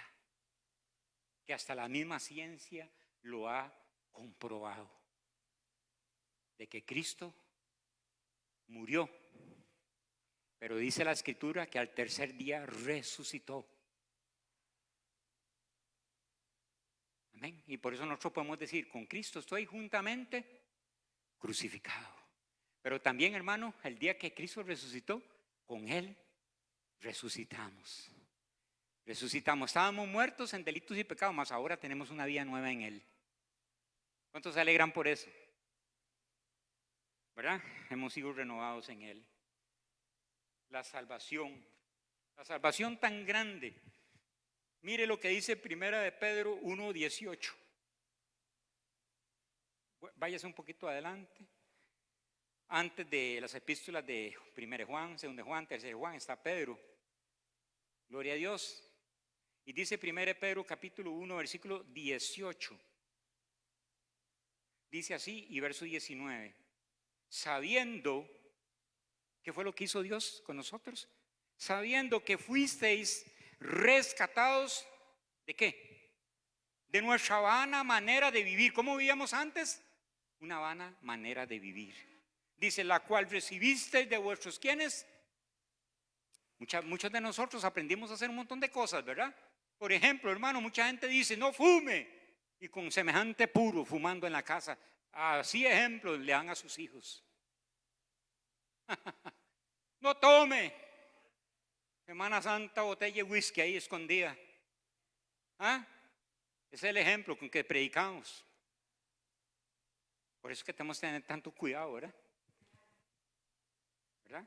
que hasta la misma ciencia lo ha comprobado, de que Cristo murió, pero dice la Escritura que al tercer día resucitó. Amén. Y por eso nosotros podemos decir: con Cristo estoy juntamente crucificado. Pero también, hermano, el día que Cristo resucitó, con Él resucitamos. Resucitamos. Estábamos muertos en delitos y pecados, mas ahora tenemos una vida nueva en Él. ¿Cuántos se alegran por eso? ¿Verdad? Hemos sido renovados en Él. La salvación tan grande. Mire lo que dice Primera de Pedro 1:18. Váyase un poquito adelante. Antes de las epístolas de 1 Juan, 2 Juan, 3 Juan, está Pedro. Gloria a Dios. Y dice 1 Pedro capítulo 1, versículo 18. Dice así, y verso 19. Sabiendo, ¿qué fue lo que hizo Dios con nosotros? Sabiendo que fuisteis rescatados, ¿de qué? de nuestra vana manera de vivir. ¿Cómo vivíamos antes? Una vana manera de vivir. Dice, la cual recibisteis de vuestros ¿quiénes? Muchos de nosotros aprendimos a hacer un montón de cosas, ¿verdad? Por ejemplo, hermano, mucha gente dice, no fume. Y con semejante puro fumando en la casa. Así ejemplos le dan a sus hijos. No tome. Semana Santa, botella de whisky ahí escondida. ¿Ah? Ese es el ejemplo con que predicamos. Por eso es que tenemos que tener tanto cuidado, ¿verdad? ¿Verdad?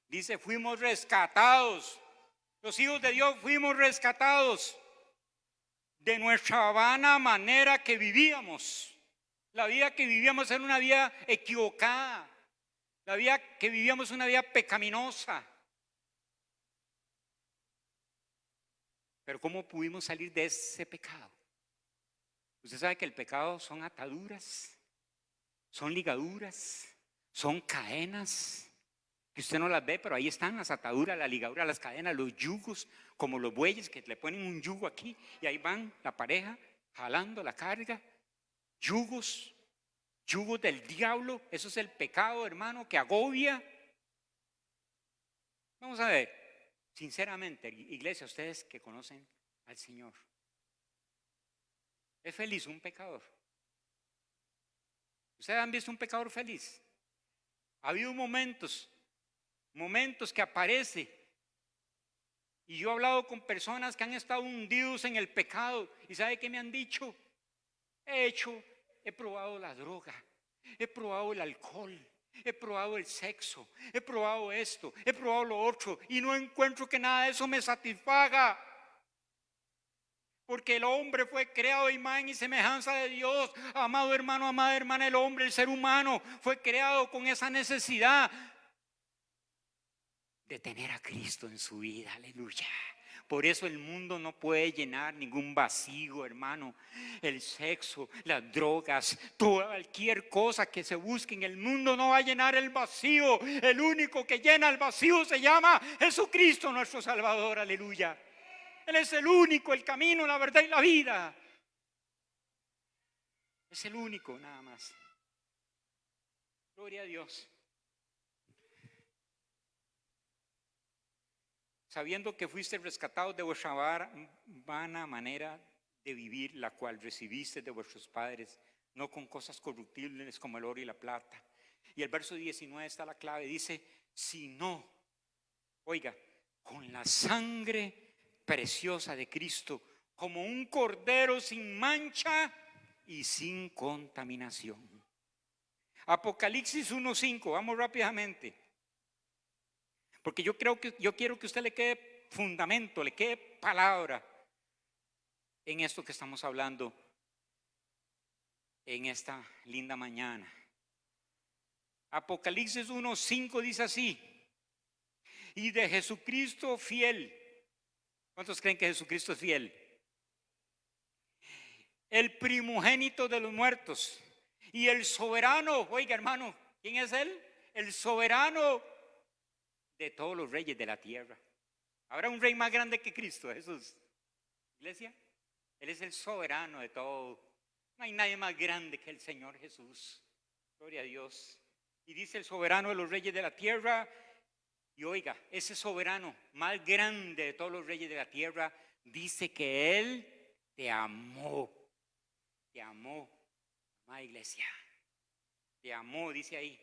Dice, fuimos rescatados. Los hijos de Dios fuimos rescatados de nuestra vana manera que vivíamos. La vida que vivíamos era una vida equivocada. La vida que vivíamos una vida pecaminosa. Pero ¿cómo pudimos salir de ese pecado? Usted sabe que el pecado son ataduras, son ligaduras, son cadenas. Que usted no las ve, pero ahí están las ataduras, las ligaduras, las cadenas, los yugos, como los bueyes que le ponen un yugo aquí y ahí van la pareja jalando la carga. Yugos del diablo, eso es el pecado, hermano, que agobia. Vamos a ver. Sinceramente, iglesia, ustedes que conocen al Señor, ¿es feliz un pecador? ¿Ustedes han visto un pecador feliz? Ha habido momentos que aparece, y yo he hablado con personas que han estado hundidos en el pecado, y ¿sabe qué me han dicho? He probado la droga, he probado el alcohol, he probado el sexo, he probado esto, he probado lo otro y no encuentro que nada de eso me satisfaga. Porque el hombre fue creado a imagen y semejanza de Dios. Amado hermano, amada hermana, el hombre, el ser humano fue creado con esa necesidad de tener a Cristo en su vida. Aleluya. Por eso el mundo no puede llenar ningún vacío, hermano. El sexo, las drogas, cualquier cosa que se busque en el mundo no va a llenar el vacío. El único que llena el vacío se llama Jesucristo, nuestro Salvador. Aleluya. Él es el único, el camino, la verdad y la vida. Es el único, nada más. Gloria a Dios. Sabiendo que fuiste rescatados de vuestra vana manera de vivir, la cual recibiste de vuestros padres, no con cosas corruptibles como el oro y la plata. Y el verso 19 está la clave, dice, sino, oiga, con la sangre preciosa de Cristo, como un cordero sin mancha y sin contaminación. Apocalipsis 1:5, vamos rápidamente. Porque yo quiero que usted le quede fundamento, le quede palabra en esto que estamos hablando en esta linda mañana. Apocalipsis 1:5 dice así: y de Jesucristo fiel. ¿Cuántos creen que Jesucristo es fiel? El primogénito de los muertos y el soberano. Oiga, hermano, ¿quién es él? El soberano de todos los reyes de la tierra. ¿Habrá un rey más grande que Cristo, Jesús? Iglesia, Él es el soberano de todo. No hay nadie más grande que el Señor Jesús. Gloria a Dios. Y dice el soberano de los reyes de la tierra. Y oiga, ese soberano más grande de todos los reyes de la tierra dice que Él te amó. Te amó, amada iglesia. Te amó, dice ahí.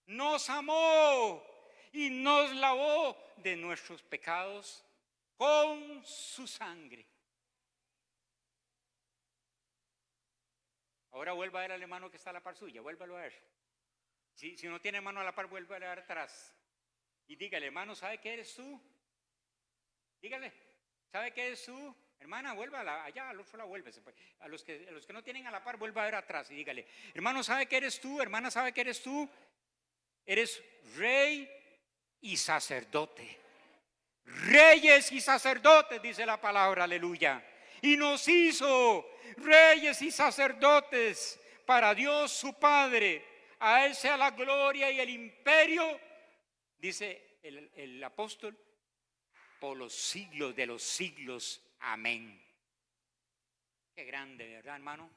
Nos amó y nos lavó de nuestros pecados con su sangre. Ahora vuelva a ver al hermano que está a la par suya, vuélvalo a ver. Si no tiene hermano a la par, vuelva a ver atrás. Y dígale, hermano, ¿sabe qué eres tú? Dígale, ¿sabe qué eres tú? Hermana, vuelva allá, al otro lado, vuélvese. A los que no tienen a la par, vuelva a ver atrás y dígale, hermano, ¿sabe qué eres tú? Hermana, ¿sabe qué eres tú? Eres rey y sacerdote. Reyes y sacerdotes, dice la palabra, aleluya. Y nos hizo reyes y sacerdotes para Dios su Padre. A Él sea la gloria y el imperio, dice el apóstol, por los siglos de los siglos. Amén. Qué grande, ¿verdad, hermano?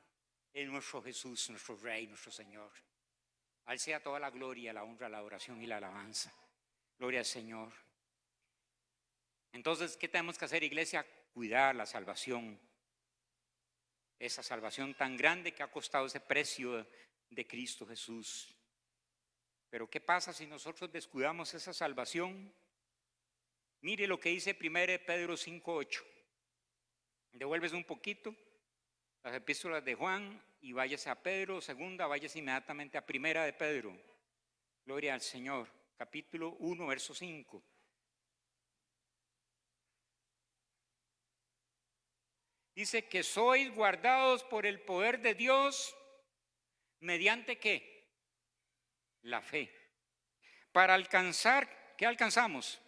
Es nuestro Jesús, nuestro Rey, nuestro Señor. A Él sea toda la gloria, la honra, la adoración y la alabanza. Gloria al Señor. Entonces, ¿qué tenemos que hacer, iglesia? Cuidar la salvación. Esa salvación tan grande que ha costado ese precio de Cristo Jesús. Pero ¿qué pasa si nosotros descuidamos esa salvación? Mire lo que dice 1 Pedro 5:8. Devuelves un poquito las epístolas de Juan y váyase a Pedro. Segunda, váyase inmediatamente a 1 de Pedro. Gloria al Señor. Capítulo 1, verso 5. Dice que sois guardados por el poder de Dios, ¿mediante qué? La fe. Para alcanzar, ¿qué alcanzamos?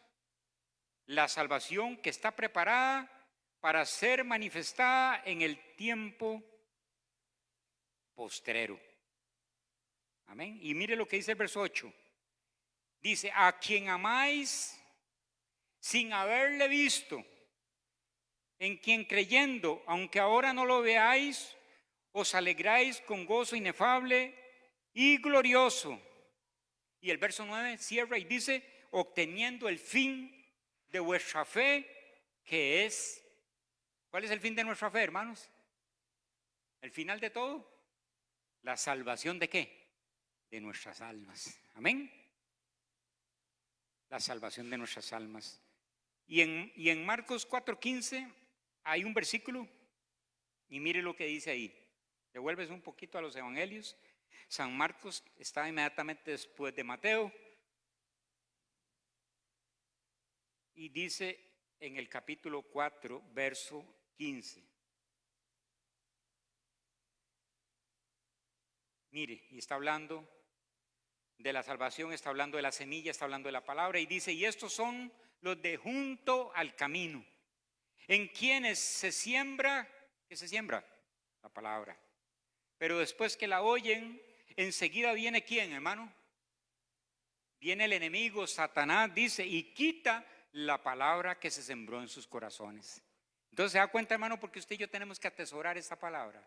La salvación que está preparada para ser manifestada en el tiempo postrero. Amén. Y mire lo que dice el verso 8. Dice, a quien amáis sin haberle visto, en quien creyendo, aunque ahora no lo veáis, os alegráis con gozo inefable y glorioso. Y el verso 9 cierra y dice, obteniendo el fin de vuestra fe, que es, ¿cuál es el fin de nuestra fe, hermanos? El final de todo, la salvación ¿de qué? De nuestras almas. Amén. La salvación de nuestras almas. Y en Marcos 4:15 hay un versículo, y mire lo que dice ahí. Devuelves un poquito a los evangelios. San Marcos está inmediatamente después de Mateo. Y dice en el capítulo 4, verso 15. Mire, y está hablando de la salvación, está hablando de la semilla, está hablando de la palabra. Y dice, y estos son los de junto al camino, en quienes se siembra, ¿qué se siembra? La palabra. Pero después que la oyen, enseguida viene ¿quién, hermano? Viene el enemigo, Satanás, dice, y quita la palabra que se sembró en sus corazones. Entonces se da cuenta, hermano, porque usted y yo tenemos que atesorar esta palabra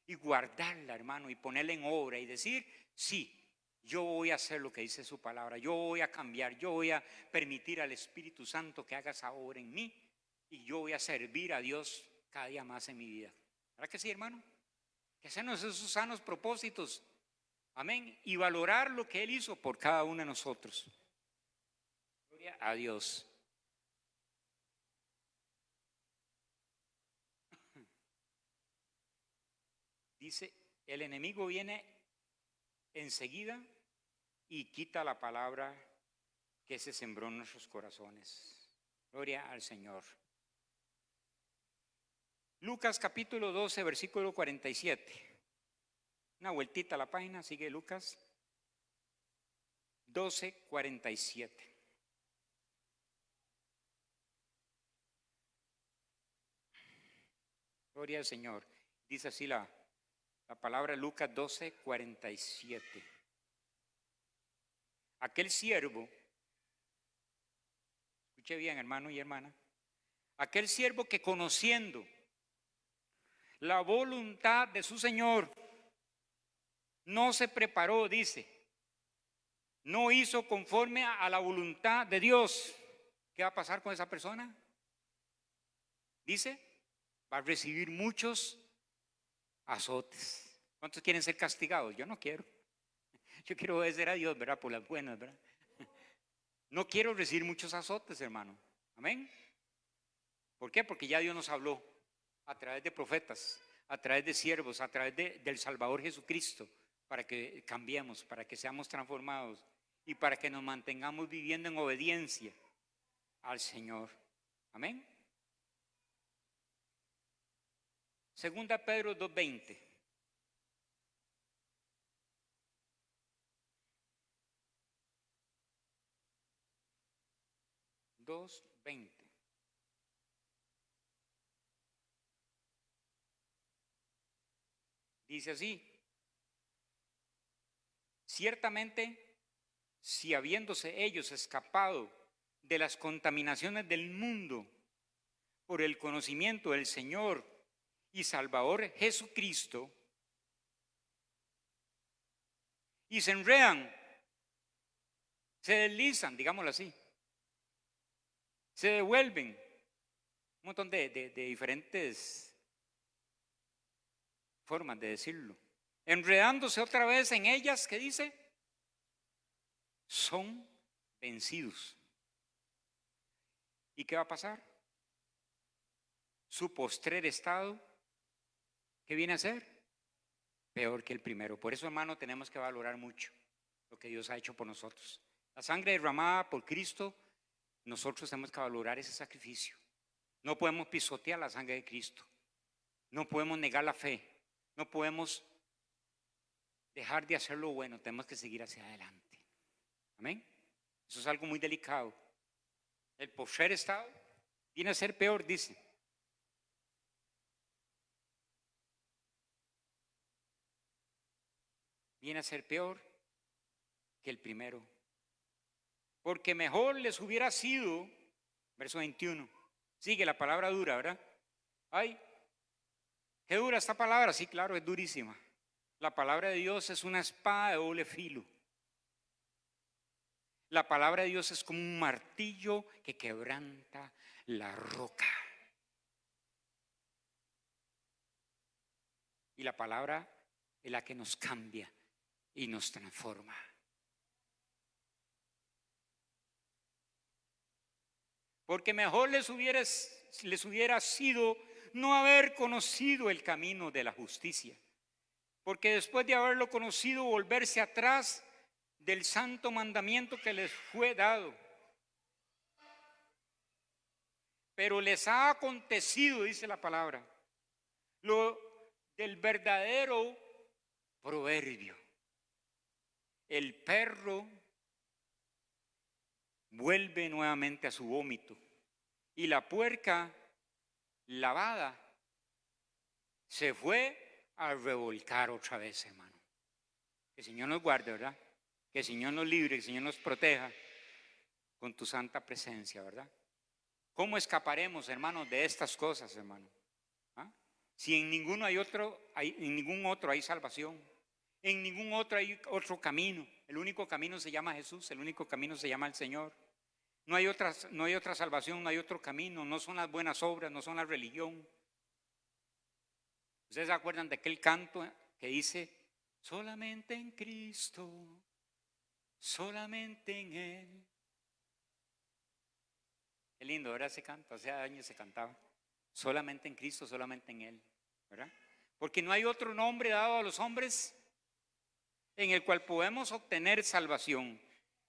y guardarla, hermano, y ponerla en obra y decir, sí, yo voy a hacer lo que dice su palabra, yo voy a cambiar, yo voy a permitir al Espíritu Santo que haga esa obra en mí y yo voy a servir a Dios cada día más en mi vida. ¿Verdad que sí, hermano? Que hacernos esos sanos propósitos, amén, y valorar lo que Él hizo por cada uno de nosotros. Gloria a Dios. Dice, el enemigo viene enseguida y quita la palabra que se sembró en nuestros corazones. Gloria al Señor. Lucas capítulo 12, versículo 47. Una vueltita a la página, sigue Lucas 12, 47. Gloria al Señor. Dice así la palabra Lucas 12, 47. Aquel siervo, escuche bien, hermano y hermana, aquel siervo que conociendo la voluntad de su Señor, no se preparó, dice, no hizo conforme a la voluntad de Dios. ¿Qué va a pasar con esa persona? Dice, va a recibir muchos azotes. ¿Cuántos quieren ser castigados? Yo no quiero. Yo quiero obedecer a Dios, ¿verdad? Por las buenas, ¿verdad? No quiero recibir muchos azotes, hermano. Amén. ¿Por qué? Porque ya Dios nos habló a través de profetas, a través de siervos, a través del Salvador Jesucristo, para que cambiemos, para que seamos transformados y para que nos mantengamos viviendo en obediencia al Señor. Amén. Segunda Pedro 2:20. Dice así, ciertamente, si habiéndose ellos escapado de las contaminaciones del mundo por el conocimiento del Señor y Salvador Jesucristo, y se enredan, se deslizan, digámoslo así, se devuelven, un montón de diferentes formas de decirlo, enredándose otra vez en ellas, ¿qué dice? Son vencidos. ¿Y qué va a pasar? Su postrer estado, ¿qué viene a ser? Peor que el primero. Por eso, hermano, tenemos que valorar mucho lo que Dios ha hecho por nosotros. La sangre derramada por Cristo, nosotros tenemos que valorar ese sacrificio. No podemos pisotear la sangre de Cristo. No podemos negar la fe. No podemos dejar de hacer lo bueno. Tenemos que seguir hacia adelante. Amén. Eso es algo muy delicado. El postrer estado viene a ser peor, dice. Viene a ser peor que el primero. Porque mejor les hubiera sido, verso 21, sigue la palabra dura, ¿verdad? Ay, qué dura esta palabra, sí, claro, es durísima. La palabra de Dios es una espada de doble filo. La palabra de Dios es como un martillo que quebranta la roca. Y la palabra es la que nos cambia y nos transforma. Porque mejor les hubiera sido no haber conocido el camino de la justicia. Porque después de haberlo conocido, volverse atrás del santo mandamiento que les fue dado. Pero les ha acontecido, dice la palabra, lo del verdadero proverbio. El perro vuelve nuevamente a su vómito y la puerca lavada se fue a revolcar otra vez, hermano. Que el Señor nos guarde, ¿verdad? Que el Señor nos libre, que el Señor nos proteja con tu santa presencia, ¿verdad? ¿Cómo escaparemos, hermanos, de estas cosas, hermano? ¿Ah? Si en ninguno en ningún otro hay salvación, en ningún otro hay otro camino. El único camino se llama Jesús, el único camino se llama el Señor. No hay otra salvación, no hay otro camino, no son las buenas obras, no son la religión. ¿Ustedes se acuerdan de aquel canto que dice, solamente en Cristo, solamente en Él? Qué lindo, ¿verdad? Ese canto, hace años se cantaba. Solamente en Cristo, solamente en Él, ¿verdad? Porque no hay otro nombre dado a los hombres en el cual podemos obtener salvación.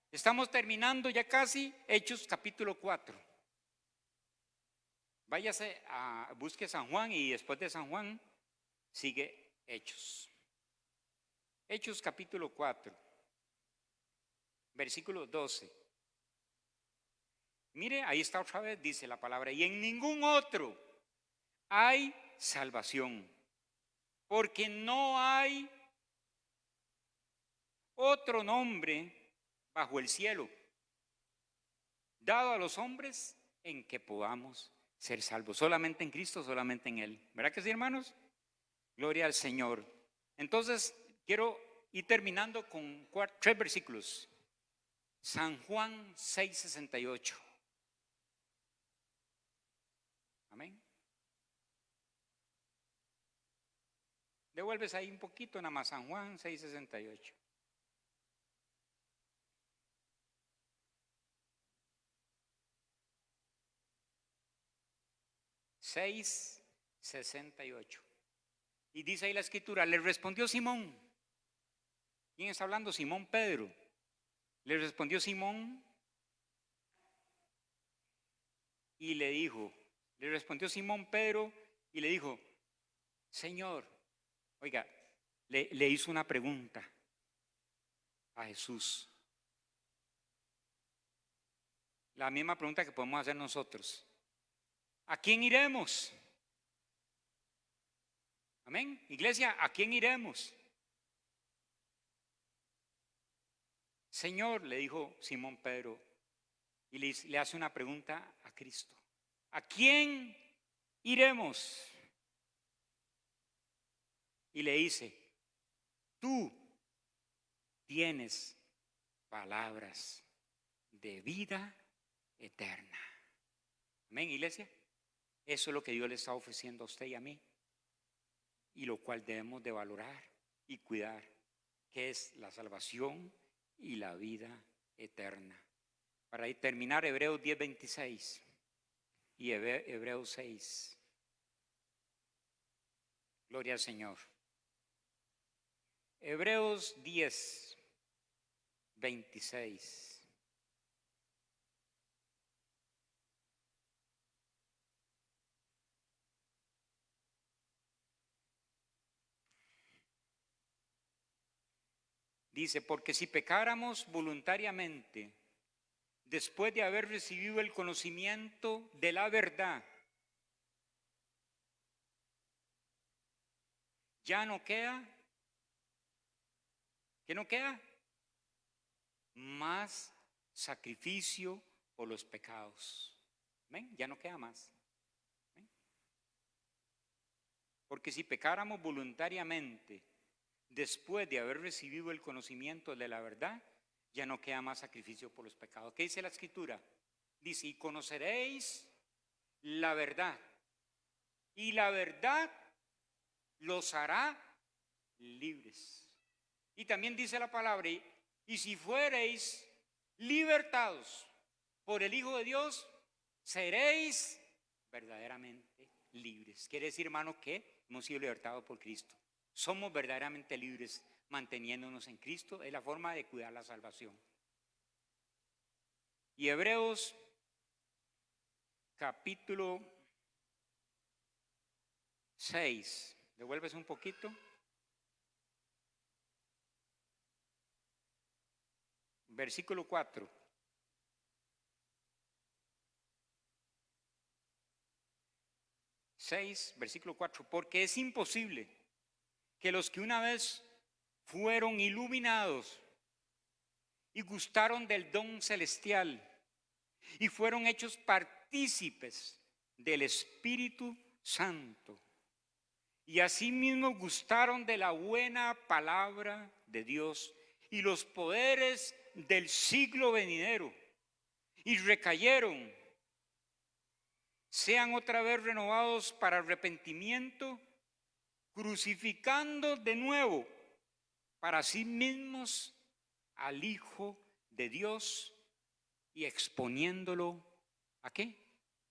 Estamos terminando ya casi Hechos capítulo 4. Váyase busque San Juan y después de San Juan sigue Hechos. Hechos capítulo 4, versículo 12. Mire, ahí está otra vez, dice la palabra, y en ningún otro hay salvación, porque no hay otro nombre bajo el cielo dado a los hombres en que podamos ser salvos. Solamente en Cristo, solamente en Él. ¿Verdad que sí, hermanos? Gloria al Señor. Entonces, quiero ir terminando con 3 versículos. San Juan 6:68. Amén. Devuelves ahí un poquito nada más, San Juan 6:68. (6:68) Y dice ahí la escritura, le respondió Simón. ¿Quién está hablando? Simón Pedro. Le respondió Simón y le respondió Simón Pedro y le dijo, Señor, oiga, le hizo una pregunta a Jesús. La misma pregunta que podemos hacer nosotros. ¿A quién iremos? Amén. Iglesia, ¿a quién iremos? Señor, le dijo Simón Pedro, y le hace una pregunta a Cristo. ¿A quién iremos? y le dice, tú tienes palabras de vida eterna. Amén, iglesia. Eso es lo que Dios le está ofreciendo a usted y a mí, y lo cual debemos de valorar y cuidar, que es la salvación y la vida eterna. Para terminar, Hebreos 10:26 y Hebreos 6. Gloria al Señor. Hebreos 10:26. Dice, porque si pecáramos voluntariamente, después de haber recibido el conocimiento de la verdad, ya no queda, ¿qué no queda? Más sacrificio por los pecados. ¿Ven? Ya no queda más. ¿Ven? Porque si pecáramos voluntariamente, después de haber recibido el conocimiento de la verdad, ya no queda más sacrificio por los pecados. ¿Qué dice la Escritura? Dice, y conoceréis la verdad, y la verdad los hará libres. Y también dice la palabra, y si fuereis libertados por el Hijo de Dios, seréis verdaderamente libres. Quiere decir, hermano, que hemos sido libertados por Cristo. Somos verdaderamente libres manteniéndonos en Cristo. Es la forma de cuidar la salvación. Y Hebreos capítulo 6. Devuelves un poquito. Versículo 4. Versículo 4. Porque es imposible que los que una vez fueron iluminados y gustaron del don celestial y fueron hechos partícipes del Espíritu Santo y asimismo gustaron de la buena palabra de Dios y los poderes del siglo venidero y recayeron, sean otra vez renovados para arrepentimiento, crucificando de nuevo para sí mismos al Hijo de Dios y exponiéndolo ¿a qué?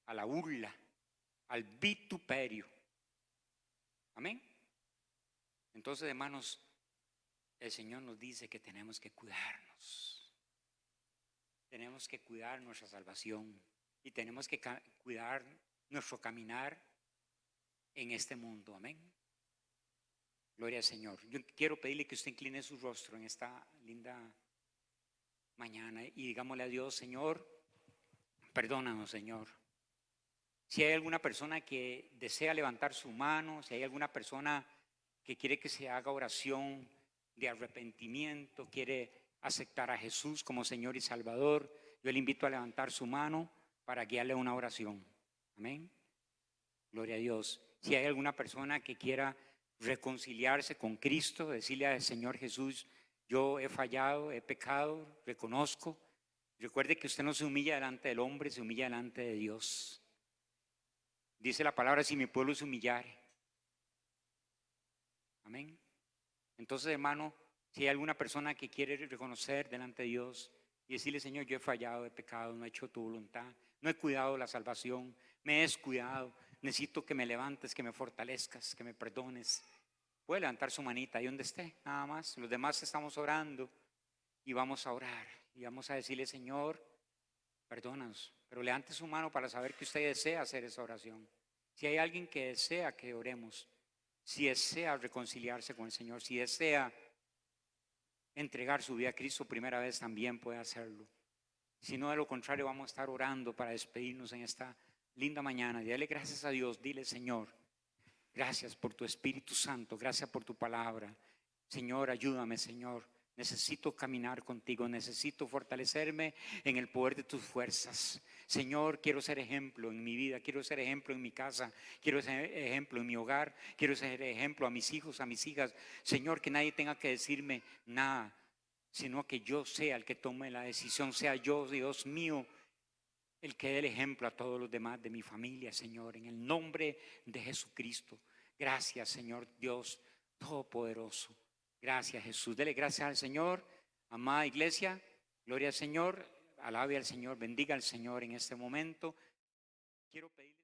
A la burla, al vituperio. Amén. Entonces, hermanos, el Señor nos dice que tenemos que cuidarnos. Tenemos que cuidar nuestra salvación y tenemos que cuidar nuestro caminar en este mundo. Amén. Gloria al Señor. Yo quiero pedirle que usted incline su rostro en esta linda mañana y digámosle a Dios, Señor, perdónanos, Señor. Si hay alguna persona que desea levantar su mano, si hay alguna persona que quiere que se haga oración de arrepentimiento, quiere aceptar a Jesús como Señor y Salvador, yo le invito a levantar su mano para guiarle a una oración. Amén. Gloria a Dios. Si hay alguna persona que quiera reconciliarse con Cristo, decirle al Señor Jesús, yo he fallado, he pecado, reconozco. Recuerde que usted no se humilla delante del hombre, se humilla delante de Dios. Dice la palabra, si mi pueblo se humillare. Amén. Entonces, hermano, si hay alguna persona que quiere reconocer delante de Dios y decirle, Señor, yo he fallado, he pecado, no he hecho tu voluntad, no he cuidado la salvación, me he descuidado, necesito que me levantes, que me fortalezcas, que me perdones. Puede levantar su manita ahí donde esté, nada más. Los demás estamos orando y vamos a orar y vamos a decirle, Señor, perdónanos, pero levante su mano para saber que usted desea hacer esa oración. Si hay alguien que desea que oremos, si desea reconciliarse con el Señor, si desea entregar su vida a Cristo primera vez, también puede hacerlo. Si no, de lo contrario, vamos a estar orando para despedirnos en esta linda mañana. Y dale gracias a Dios, dile, Señor, gracias por tu Espíritu Santo, gracias por tu palabra. Señor, ayúdame, Señor. Necesito caminar contigo, necesito fortalecerme en el poder de tus fuerzas. Señor, quiero ser ejemplo en mi vida, quiero ser ejemplo en mi casa, quiero ser ejemplo en mi hogar, quiero ser ejemplo a mis hijos, a mis hijas. Señor, que nadie tenga que decirme nada, sino que yo sea el que tome la decisión, sea yo, Dios mío, el que dé el ejemplo a todos los demás de mi familia, Señor, en el nombre de Jesucristo. Gracias, Señor Dios Todopoderoso. Gracias, Jesús. Dele gracias al Señor. Amada iglesia, gloria al Señor. Alabe al Señor, bendiga al Señor en este momento. Quiero pedirle